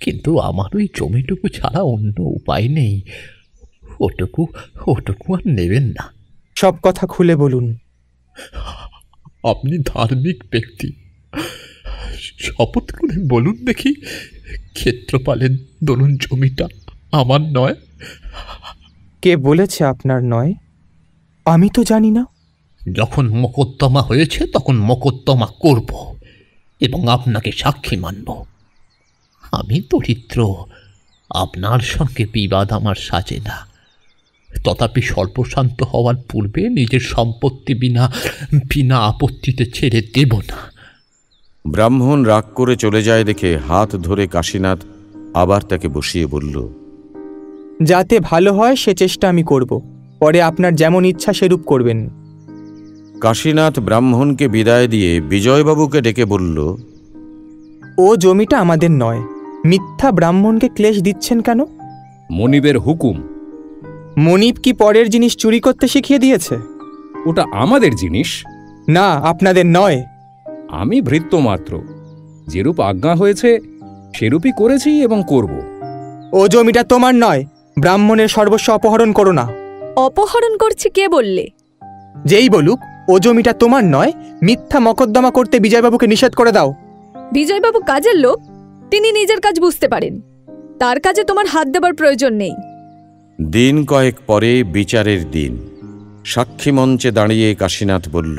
কিন্তু আমার ওই জমিটুকু ছাড়া অন্য উপায় নেই। ওটুকু আর নেবেন না। সব কথা খুলে বলুন। আপনি ধার্মিক ব্যক্তি, শপথ করে বলুন দেখি, ক্ষেত্রপালের দরুন জমিটা আমার নয়? কে বলেছে আপনার নয়? আমি তো জানি না। যখন মোকদ্দমা হয়েছে তখন মোকদ্দমা করব এবং আপনাকে সাক্ষী মানব। আমি দরিদ্র, আপনার সঙ্গে বিবাদ আমার সাজে না, তথাপি সর্বশান্ত হওয়ার পূর্বে নিজের সম্পত্তি বিনা বিনা আপত্তিতে ছেড়ে দেব না। ব্রাহ্মণ রাগ করে চলে যায় দেখে হাত ধরে কাশীনাথ আবার তাকে বসিয়ে বলল, যাতে ভালো হয় সে চেষ্টা আমি করব, পরে আপনার যেমন ইচ্ছা সেরূপ করবেন। কাশীনাথ ব্রাহ্মণকে বিদায় দিয়ে বিজয়বাবুকে ডেকে বলল, ও জমিটা আমাদের নয়, মিথ্যা ব্রাহ্মণকে ক্লেশ দিচ্ছেন কেন? মনিবের হুকুম। মনিব কি পরের জিনিস চুরি করতে শিখিয়ে দিয়েছে? ওটা আমাদের জিনিস। না, আপনাদের নয়। আমি ভৃত্য মাত্র, যেরূপ আজ্ঞা হয়েছে সেরূপই করেছি এবং করব। ও জমিটা তোমার নয়, ব্রাহ্মণের সর্বস্ব অপহরণ করো না। অপহরণ করছি কে বললে? যেই বলুক ও জমিটা তোমার নয়, মিথ্যা মকদ্দমা করতে বিজয়বাবুকে নিষেধ করে দাও। বিজয়বাবু কাজের লোক, তিনি নিজের কাজ বুঝতে পারেন, তার কাজে তোমার হাত দেবার প্রয়োজন নেই। দিন কয়েক পরে বিচারের দিন। সাক্ষী মঞ্চে দাঁড়িয়ে কাশীনাথ বলল,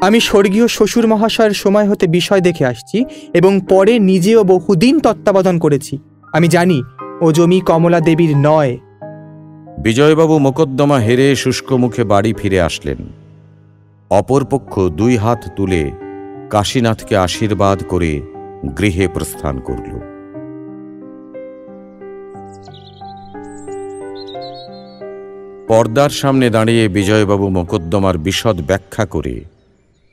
আমি স্বর্গীয় শ্বশুর মহাশয়ের সময় হতে বিষয় দেখে আসছি এবং পরে নিজেও বহুদিন তত্ত্বাবধান করেছি। আমি জানি ও জমি কমলা দেবীর নয়। বিজয়বাবু মোকদ্দমা হেরে শুষ্ক মুখে বাড়ি ফিরে আসলেন। অপরপক্ষ দুই হাত তুলে কাশীনাথকে আশীর্বাদ করে গৃহে প্রস্থান করল। পর্দার সামনে দাঁড়িয়ে বিজয়বাবু মোকদ্দমার বিশদ ব্যাখ্যা করে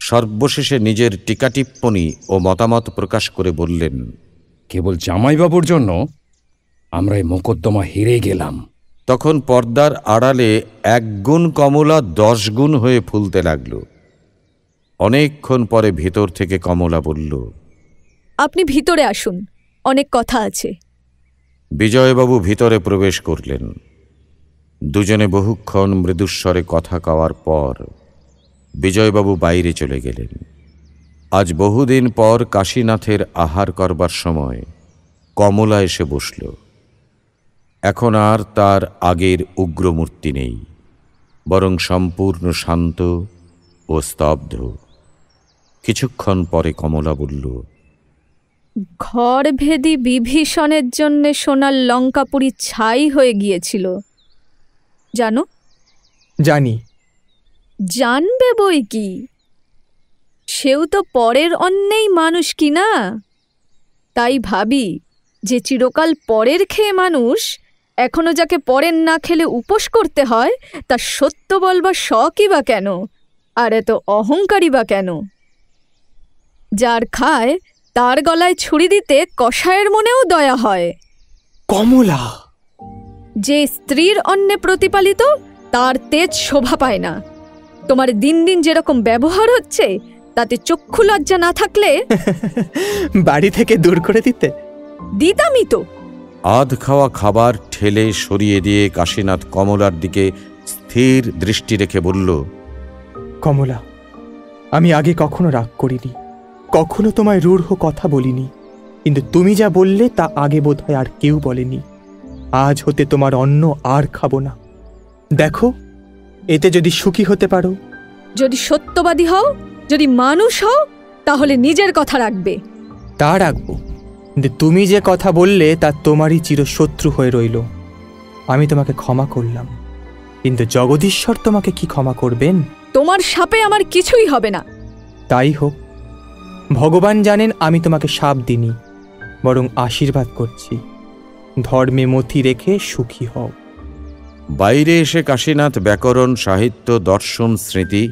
সর্বশেষে নিজের টিকাটিপ্পণী ও মতামত প্রকাশ করে বললেন, কেবল জামাইবাবুর জন্য আমরা এই মোকদ্দমা হেরে গেলাম। তখন পর্দার আড়ালে 1 গুণ কমলা 10 গুণ হয়ে ফুলতে লাগল। অনেকক্ষণ পরে ভিতর থেকে কমলা বলল, আপনি ভিতরে আসুন, অনেক কথা আছে। বিজয়বাবু ভিতরে প্রবেশ করলেন। দুজনে বহুক্ষণ মৃদুস্বরে কথা কওয়ার পর বিজয়বাবু বাইরে চলে গেলেন। আজ বহুদিন পর কাশীনাথের আহার করবার সময় কমলা এসে বসল। এখন আর তার আগের উগ্রমূর্তি নেই, বরং সম্পূর্ণ শান্ত ও স্তব্ধ। কিছুক্ষণ পরে কমলা বলল, ঘরভেদী বিভীষণের জন্য সোনার লঙ্কাপুরী ছাই হয়ে গিয়েছিল, জানো? জানি। জানবে বই কি, সেও তো পরের অন্যেই মানুষ কি না? তাই ভাবি যে চিরকাল পরের খেয়ে মানুষ, এখনো যাকে পরের না খেলে উপোস করতে হয়, তা সত্য বলবার শখই বা কেন, আর এত অহংকারী বা কেন? যার খায় তার গলায় ছুরি দিতে কসাইয়ের মনেও দয়া হয়। কমলা! যে স্ত্রীর অন্নে প্রতিপালিত, তার তেজ শোভা পায় না। তোমার দিন দিন যেরকম ব্যবহার হচ্ছে, তাতে চক্ষু লজ্জা না থাকলে বাড়ি থেকে দূর করে দিতামই তো। আধ খাওয়া খাবার ঠেলে সরিয়ে দিয়ে কাশীনাথ কমলার দিকে স্থির দৃষ্টি রেখে বলল, কমলা, আমি আগে কখনো রাগ করিনি, কখনো তোমায় রূঢ় কথা বলিনি, কিন্তু তুমি যা বললে তা আগে বোধহয় আর কেউ বলেনি। আজ হতে তোমার অন্ন আর খাবো না। দেখো, এতে যদি সুখী হতে পারো। যদি সত্যবাদী হও, যদি মানুষ হও, তাহলে নিজের কথা রাখবে। তা রাখবো, কিন্তু তুমি যে কথা বললে তা তোমারই চিরশত্রু হয়ে রইল। আমি তোমাকে ক্ষমা করলাম, কিন্তু জগদীশ্বর তোমাকে কি ক্ষমা করবেন? তোমার শাপে আমার কিছুই হবে না। তাই হোক। ভগবান জানেন আমি তোমাকে শাপ দিনি, বরং আশীর্বাদ করছি। ধর্মে মতি রেখে সুখী হও। বাইরে এসে কাশীনাথ ব্যাকরণ, সাহিত্য, দর্শন, স্মৃতি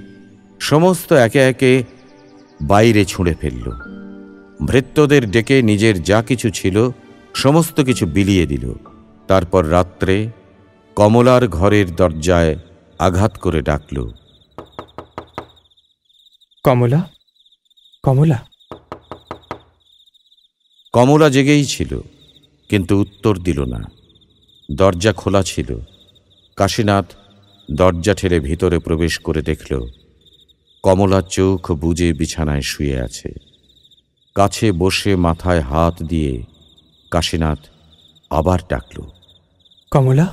সমস্ত একে একে বাইরে ছুঁড়ে ফেলল। ভৃত্যদের ডেকে নিজের যা কিছু ছিল সমস্ত কিছু বিলিয়ে দিল। তারপর রাত্রে কমলার ঘরের দরজায় আঘাত করে ডাকল, কমলা, কমলা। কমলা জেগেই ছিল, কিন্তু উত্তর দিল না। দরজা খোলা ছিল। কাশীনাথ দরজা ঠেলে ভিতরে প্রবেশ করে দেখল কমলা চোখ বুজে বিছানায় শুয়ে আছে। কাছে বসে মাথায় হাত দিয়ে কাশীনাথ আবার ডাকল, কমলা,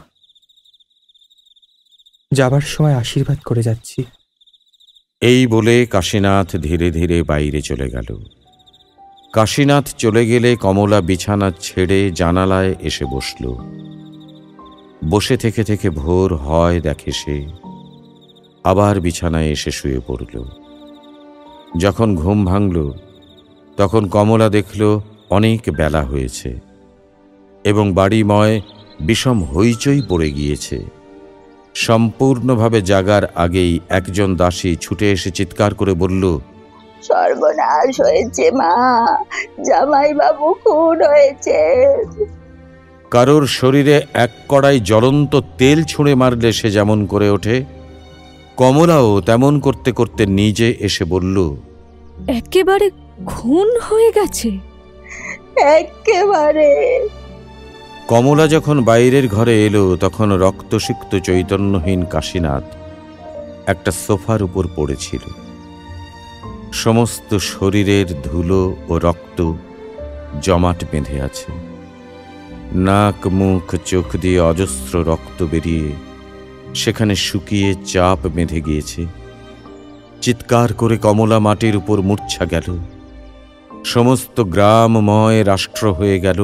যাবার সময় আশীর্বাদ করে যাচ্ছি। এই বলে কাশীনাথ ধীরে ধীরে বাইরে চলে গেল। কাশীনাথ চলে গেলে কমলা বিছানা ছেড়ে জানালায় এসে বসল। বসে থেকে থেকে ভোর হয় দেখে সে, আবার বিছানায় এসে শুয়ে পড়ল। যখন ঘুম ভাঙল তখন কমলা দেখল অনেক বেলা হয়েছে এবং বাড়িময় বিষম হইচই পড়ে গিয়েছে। সম্পূর্ণভাবে জাগার আগেই একজন দাসী ছুটে এসে চিৎকার করে বলল, সর্বনাশ হয়েছে মা, জামাইবাবু খুন হয়েছে। কারোর শরীরে এক কড়াই জ্বলন্ত তেল ছুঁড়ে মারলে সে যেমন করে ওঠে, কমলাও তেমন করতে করতে নিজে এসে বলল, একেবারে খুন হয়ে গেছে। একেবারে। কমলা যখন বাইরের ঘরে এলো তখন রক্তসিক্ত চৈতন্যহীন কাশীনাথ একটা সোফার উপর পড়েছিল। সমস্ত শরীরের ধুলো ও রক্ত জমাট বেঁধে আছে। নাক, মুখ, চোখ দিয়ে অজস্র রক্ত বেরিয়ে সেখানে শুকিয়ে চাপ বেঁধে গিয়েছে। চিৎকার করে কমলা মাটির উপর মূর্ছা গেল। সমস্ত গ্রামময় রাষ্ট্র হয়ে গেল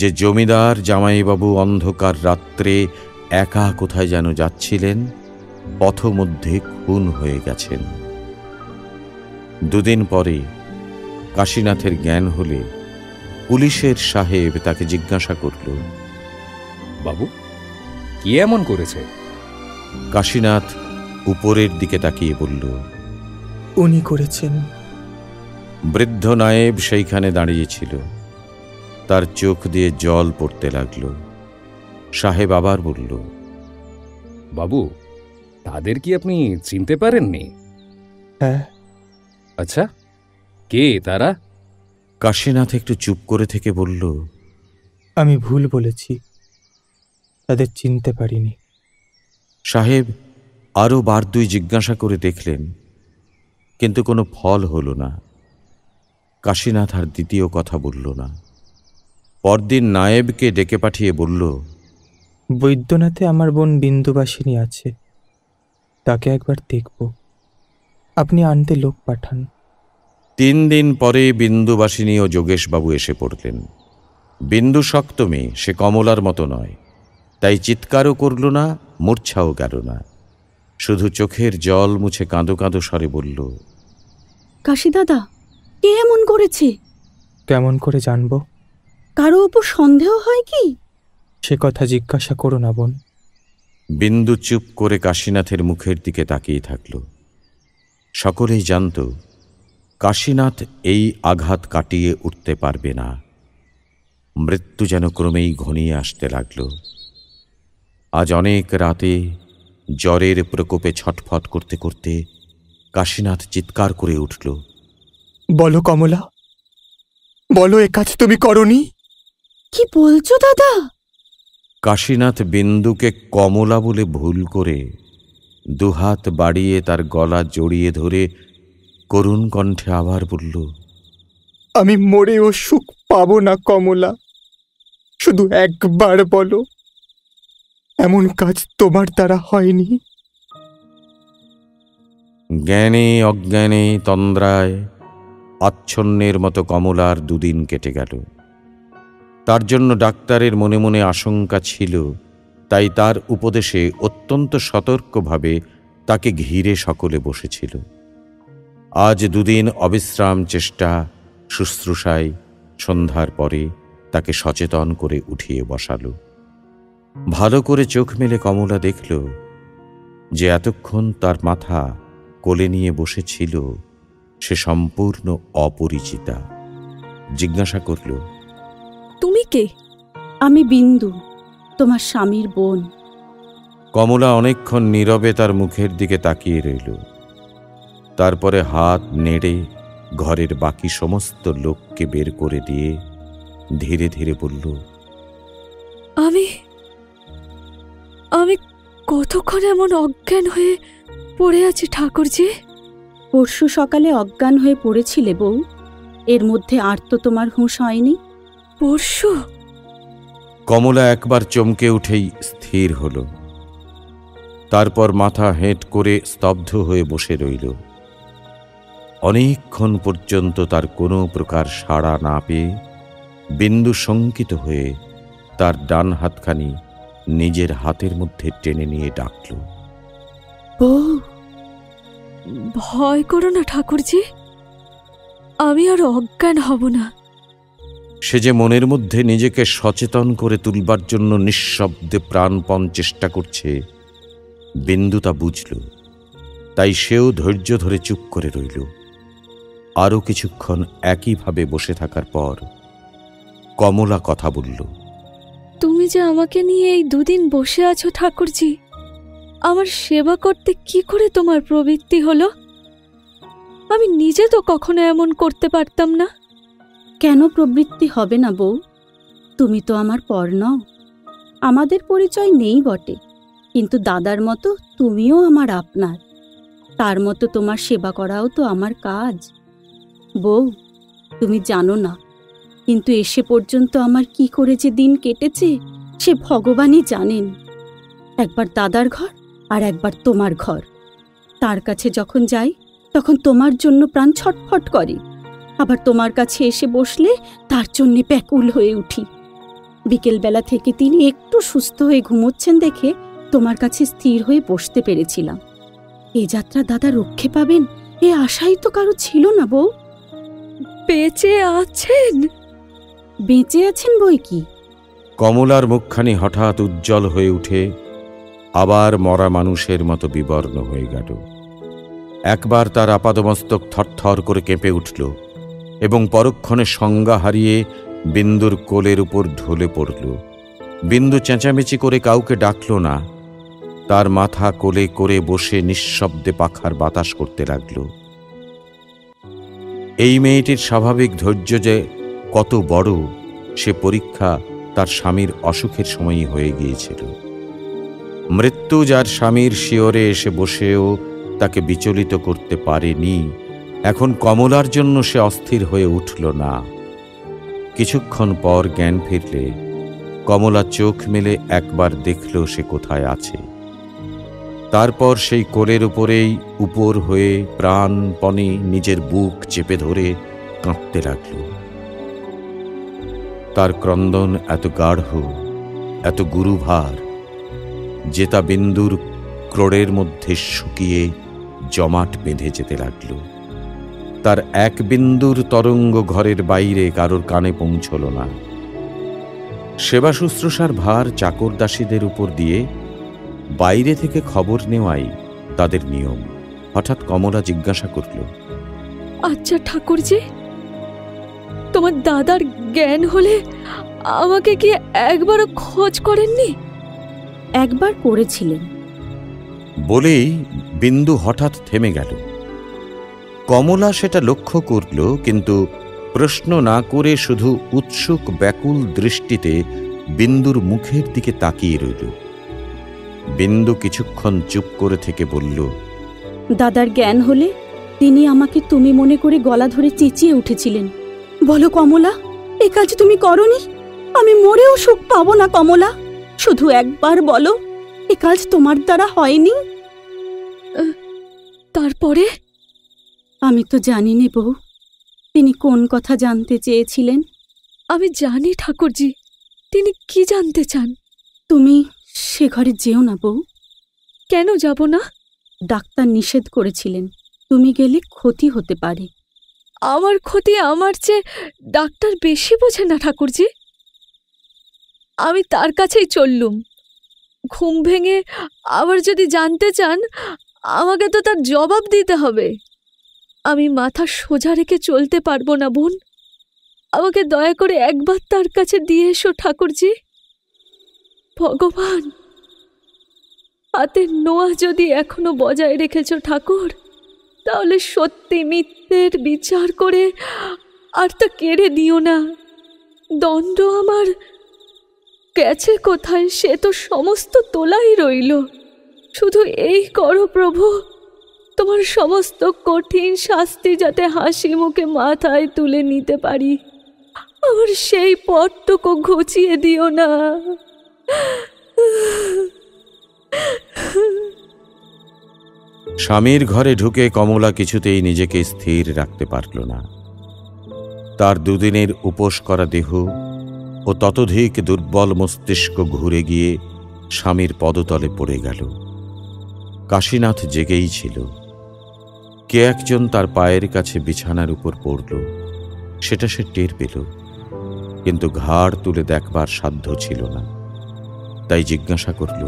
যে জমিদার জামাইবাবু অন্ধকার রাত্রে একা কোথায় যেন যাচ্ছিলেন, পথমধ্যে খুন হয়ে গেছেন। দুদিন পরে কাশীনাথের জ্ঞান হলে পুলিশের সাহেব তাকে জিজ্ঞাসা করল, বাবু কি এমন করেছে? কাশীনাথ উপরের দিকে তাকিয়ে বলল, উনি করেছেন। বৃদ্ধ নায়েব সেইখানে দাঁড়িয়েছিল। তার চোখ দিয়ে জল পড়তে লাগল। সাহেব আবার বলল, বাবু তাদের কি আপনি চিনতে পারেননি? হ্যাঁ। আচ্ছা, কে তারা? কাশীনাথ একটু চুপ করে থেকে বলল, আমি ভুল বলেছি, তাদের চিনতে পারিনি। সাহেব আরও বার দুই জিজ্ঞাসা করে দেখলেন, কিন্তু কোনো ফল হল না। কাশীনাথ আর দ্বিতীয় কথা বলল না। পরদিন নায়েবকে ডেকে পাঠিয়ে বলল, বৈদ্যনাথে আমার বোন বিন্দুবাসিনী আছে, তাকে একবার দেখব, আপনি আনতে লোক পাঠান। 3 দিন পরে বিন্দুবাসিনী ও যোগেশবাবু এসে পড়লেন। বিন্দু শক্ত মেয়ে, সে কমলার মতো নয়, তাই চিৎকারও করল না, মূর্ছাও গেল না। শুধু চোখের জল মুছে কাঁদো কাঁদো স্বরে বলল, কাশী দাদা, কে এমন করেছে? কেমন করে জানব? কারো উপর সন্দেহ হয় কি? সে কথা জিজ্ঞাসা করো না বোন। বিন্দু চুপ করে কাশীনাথের মুখের দিকে তাকিয়ে থাকল। সকলেই জানত কাশীনাথ এই আঘাত কাটিয়ে উঠতে পারবে না। মৃত্যু যেন ক্রমেই ঘনিয়ে আসতে লাগল। আজ অনেক রাতে জ্বরের প্রকোপে ছটফট করতে করতে কাশীনাথ চিৎকার করে উঠল, বলো কমলা, বলো এ কাজ তুমি করনি? কি বলছো দাদা? কাশীনাথ বিন্দুকে কমলা বলে ভুল করে দুহাত বাড়িয়ে তার গলা জড়িয়ে ধরে করুণ কণ্ঠে আবার বলল, আমি মরেও সুখ পাবো না কমলা, শুধু একবার বলো এমন কাজ তোমার দ্বারা হয়নি। জ্ঞানে অজ্ঞানে তন্দ্রায় আচ্ছন্নের মতো কমলার 2 দিন কেটে গেল। তার জন্য ডাক্তারের মনে মনে আশঙ্কা ছিল, তাই তার উপদেশে অত্যন্ত সতর্কভাবে তাকে ঘিরে সকলে বসেছিল। আজ 2 দিন অবিশ্রাম চেষ্টা শুশ্রূষায় সন্ধ্যার পরে তাকে সচেতন করে উঠিয়ে বসালো। ভালো করে চোখ মেলে কমলা দেখল যে এতক্ষণ তার মাথা কোলে নিয়ে বসেছিল সে সম্পূর্ণ অপরিচিতা। জিজ্ঞাসা করল, তুমি কে? আমি বিন্দু, তোমার স্বামীর বোন। কমলা অনেকক্ষণ নীরবে তার মুখের দিকে তাকিয়ে রইল। তারপরে হাত নেড়ে ঘরের বাকি সমস্ত লোককে বের করে দিয়ে ধীরে ধীরে বলল, আমি আমি কতক্ষণ এমন অজ্ঞান হয়ে পড়ে আছি ঠাকুরজি? পরশু সকালে অজ্ঞান হয়ে পড়েছিলে বউ, এর মধ্যে আর তো তোমার হুঁশ হয়নি। পরশু? কমলা একবার চমকে উঠেই স্থির হল। তারপর মাথা হেঁট করে স্তব্ধ হয়ে বসে রইল। অনেকক্ষণ পর্যন্ত তার কোনো প্রকার সাড়া না পেয়ে বিন্দু শঙ্কিত হয়ে তার ডান হাতখানি নিজের হাতের মধ্যে টেনে নিয়ে ডাকল, বউ, ভয় করো না ঠাকুরজি, আমি আর অজ্ঞান হব না। সে যে মনের মধ্যে নিজেকে সচেতন করে তুলবার জন্য নিঃশব্দে প্রাণপণ চেষ্টা করছে, বিন্দু তা বুঝল। তাই সেও ধৈর্য ধরে চুপ করে রইল। আরও কিছুক্ষণ একইভাবে বসে থাকার পর কমলা কথা বলল, তুমি যে আমাকে নিয়ে এই দুদিন বসে আছো ঠাকুরজি, আমার সেবা করতে কি করে তোমার প্রবৃত্তি হলো? আমি নিজে তো কখনো এমন করতে পারতাম না। কেন প্রবৃত্তি হবে না বউ? তুমি তো আমার পর নও। আমাদের পরিচয় নেই বটে, কিন্তু দাদার মতো তুমিও আমার আপনার। তার মতো তোমার সেবা করাও তো আমার কাজ। বউ, তুমি জানো না, কিন্তু এসে পর্যন্ত আমার কি করে যে দিন কেটেছে সে ভগবানই জানেন। একবার দাদার ঘর আর একবার তোমার ঘর। তার কাছে যখন যাই তখন তোমার জন্য প্রাণ ছটফট করে, আবার তোমার কাছে এসে বসলে তার জন্যে ব্যাকুল হয়ে উঠি। বিকেলবেলা থেকে তিনি একটু সুস্থ হয়ে ঘুমোচ্ছেন দেখে তোমার কাছে স্থির হয়ে বসতে পেরেছিলাম। এ যাত্রা দাদা রক্ষে পাবেন এ আশাই তো কারো ছিল না বউ। বেঁচে আছেন? বেঁচে আছেন বই কি? কমলার মুখখানি হঠাৎ উজ্জ্বল হয়ে উঠে আবার মরা মানুষের মতো বিবর্ণ হয়ে গেল। একবার তার আপাদমস্তক থরথর করে কেঁপে উঠল এবং পরক্ষণে সংজ্ঞা হারিয়ে বিন্দুর কোলের উপর ঢলে পড়ল। বিন্দু চেঁচামেচি করে কাউকে ডাকল না, তার মাথা কোলে করে বসে নিঃশব্দে পাখার বাতাস করতে লাগল। এই মেয়েটির স্বাভাবিক ধৈর্য যে কত বড় সে পরীক্ষা তার স্বামীর অসুখের সময়ই হয়ে গিয়েছিল। মৃত্যু যার স্বামীর শিয়রে এসে বসেও তাকে বিচলিত করতে পারেনি, এখন কমলার জন্য সে অস্থির হয়ে উঠল না। কিছুক্ষণ পর জ্ঞান ফিরলে কমলা চোখ মেলে একবার দেখল সে কোথায় আছে। তারপর সেই কোলের উপরেই উপর হয়ে প্রাণপণে নিজের বুক চেপে ধরে কাঁদতে লাগল। তার ক্রন্দন এত গাঢ়, এত গুরুভার যে তা বিন্দুর ক্রোড়ের মধ্যে শুকিয়ে জমাট বেঁধে যেতে লাগল। তার এক বিন্দুর তরঙ্গ ঘরের বাইরে কারোর কানে পৌঁছল না। সেবা শুশ্রূষার ভার চাকর দাসীদের উপর দিয়ে বাইরে থেকে খবর নেওয়াই তাদের নিয়ম। হঠাৎ কমলা জিজ্ঞাসা করল, আচ্ছা ঠাকুরজি, তোমার দাদার জ্ঞান হলে আমাকে কি একবারও খোঁজ করেননি? একবার করেছিলেন। বলেই বিন্দু হঠাৎ থেমে গেল। কমলা সেটা লক্ষ্য করল, কিন্তু প্রশ্ন না করে শুধু উৎসুক ব্যাকুল দৃষ্টিতে বিন্দুর মুখের দিকে তাকিয়ে রইল। বিন্দু কিছুক্ষণ চুপ করে থেকে বলল, দাদার জ্ঞান হলে তিনি আমাকে তুমি মনে করে গলা ধরে চেঁচিয়ে উঠেছিলেন। বলো কমলা, এ কাজ তুমি করনি? আমি মরেও সুখ পাবো না কমলা, শুধু একবার বলো এ কাজ তোমার দ্বারা হয়নি? তারপরে? আমি তো জানি নে বউ, তিনি কোন কথা জানতে চেয়েছিলেন। আমি জানি ঠাকুরজি, তিনি কি জানতে চান। তুমি সে ঘরে যেও না বউ। কেন যাব না? ডাক্তার নিষেধ করেছিলেন, তুমি গেলে ক্ষতি হতে পারে। আমার ক্ষতি আমার চেয়ে ডাক্তার বেশি বোঝে না ঠাকুরজি। আমি তার কাছেই চললুম। ঘুম ভেঙে আবার যদি জানতে চান আমাকে তো তার জবাব দিতে হবে। আমি মাথা সোজা রেখে চলতে পারবো না বোন। আমাকে দয়া করে একবার তার কাছে দিয়ে এসো ঠাকুরজি। ভগবান, হাতের নোয়া যদি এখনো বজায় রেখেছ ঠাকুর, তাহলে সত্যি মিথ্যের বিচার করে আর তা কেড়ে দিও না। দণ্ড আমার গেছে কোথায় সে তো সমস্ত তোলাই রইল। শুধু এই করো প্রভু, তোমার সমস্ত কঠিন শাস্তি যাতে হাসি মুখে মাথায় তুলে নিতে পারি। আমার সেই পথটুকু ঘুচিয়ে দিও না। স্বামীর ঘরে ঢুকে কমলা কিছুতেই নিজেকে স্থির রাখতে পারল না। তার দুদিনের উপোস করা দেহ ও ততোধিক দুর্বল মস্তিষ্ক ঘুরে গিয়ে স্বামীর পদতলে পড়ে গেল। কাশীনাথ জেগেই ছিল। কে একজন তার পায়ের কাছে বিছানার উপর পড়ল, সেটা সে টের পেল, কিন্তু ঘাড় তুলে দেখবার সাধ্য ছিল না। তাই জিজ্ঞাসা করল,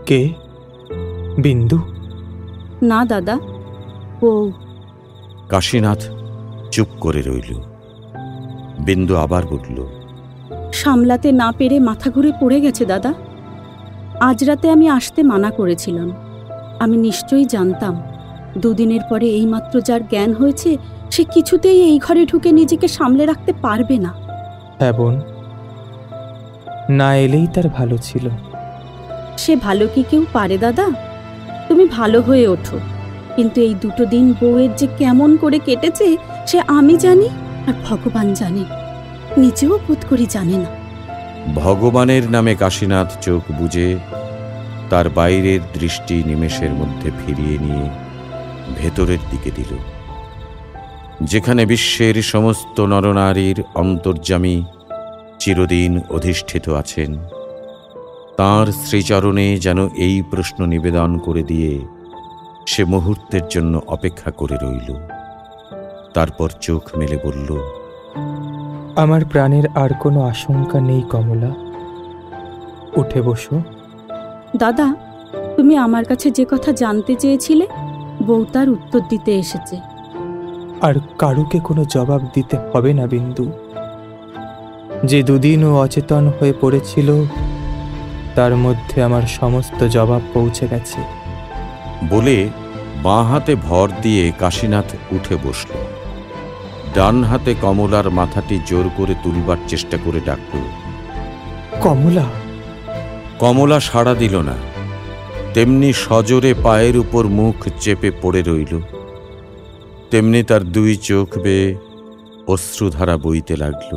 কে? বিন্দু? না দাদা, ও। কাশীনাথ চুপ করে রইল। বিন্দু আবার বলল, সামলাতে না পেরে মাথা ঘুরে পড়ে গেছে দাদা। আজ রাতে আমি আসতে মানা করেছিলাম। আমি নিশ্চয়ই জানতাম দুদিনের পরে এইমাত্র যার জ্ঞান হয়েছে সে কিছুতেই এই ঘরে ঢুকে নিজেকে সামলে রাখতে পারবে না। হ্যাঁ বোন, না এলেই তার ভালো ছিল। সে ভালো কি কেউ পারে দাদা? তুমি ভালো হয়ে ওঠো, কিন্তু এই দুটো দিন বউয়ের যে কেমন করে কেটেছে সে আমি জানি আর ভগবান জানে, নিজেও বোধ করি জানে না। ভগবানের নামে কাশীনাথ চোখ বুজে তার বাইরের দৃষ্টি নিমেষের মধ্যে ফিরিয়ে নিয়ে ভেতরের দিকে দিল, যেখানে বিশ্বের সমস্ত নরনারীর অন্তর্যামী চিরদিন অধিষ্ঠিত আছেন। তাঁর শ্রীচরণে যেন এই প্রশ্ন নিবেদন করে দিয়ে সে মুহূর্তের জন্য অপেক্ষা করে রইল। তারপর চোখ মেলে বলল, আমার প্রাণের আর কোনো আশঙ্কা নেই কমলা, উঠে বসো। দাদা, তুমি আমার কাছে যে কথা জানতে চেয়েছিলে বউ তার উত্তর দিতে এসেছে। আর কারুকে কোনো জবাব দিতে হবে না বিন্দু। যে দুদিন ও অচেতন হয়ে পড়েছিল তার মধ্যে আমার সমস্ত জবাব পৌঁছে গেছে। বলে বাঁ হাতে ভর দিয়ে কাশীনাথ উঠে বসল। ডান হাতে কমলার মাথাটি জোর করে তুলবার চেষ্টা করে ডাকল, কমলা। কমলা সাড়া দিল না, তেমনি সজোরে পায়ের উপর মুখ চেপে পড়ে রইল। তেমনি তার দুই চোখ বেয়ে অশ্রুধারা বইতে লাগল।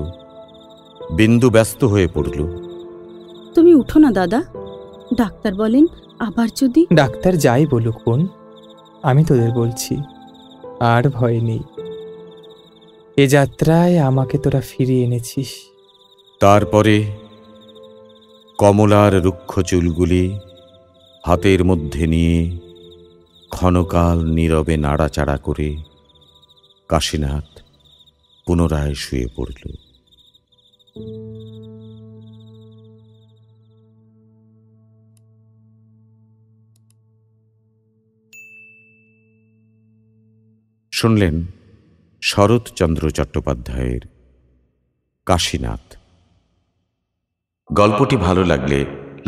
বিন্দু ব্যস্ত হয়ে পড়ল। তুমি উঠো না দাদা, ডাক্তার বলেন আবার যদি। ডাক্তার যাই বলুক বোন, আমি তোদের বলছি আর ভয় নেই। এ যাত্রায় আমাকে তোরা ফিরিয়ে এনেছিস। তারপরে কমলার রুক্ষ চুলগুলি হাতের মধ্যে নিয়ে ক্ষণকাল নীরবে নাড়াচাড়া করে কাশীনাথ পুনরায় শুয়ে পড়ল। শুনলেন শরৎচন্দ্র চট্টোপাধ্যায়ের কাশীনাথ। গল্পটি ভালো লাগলে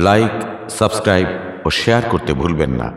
লাইক, সাবস্ক্রাইব ও শেয়ার করতে ভুলবেন না।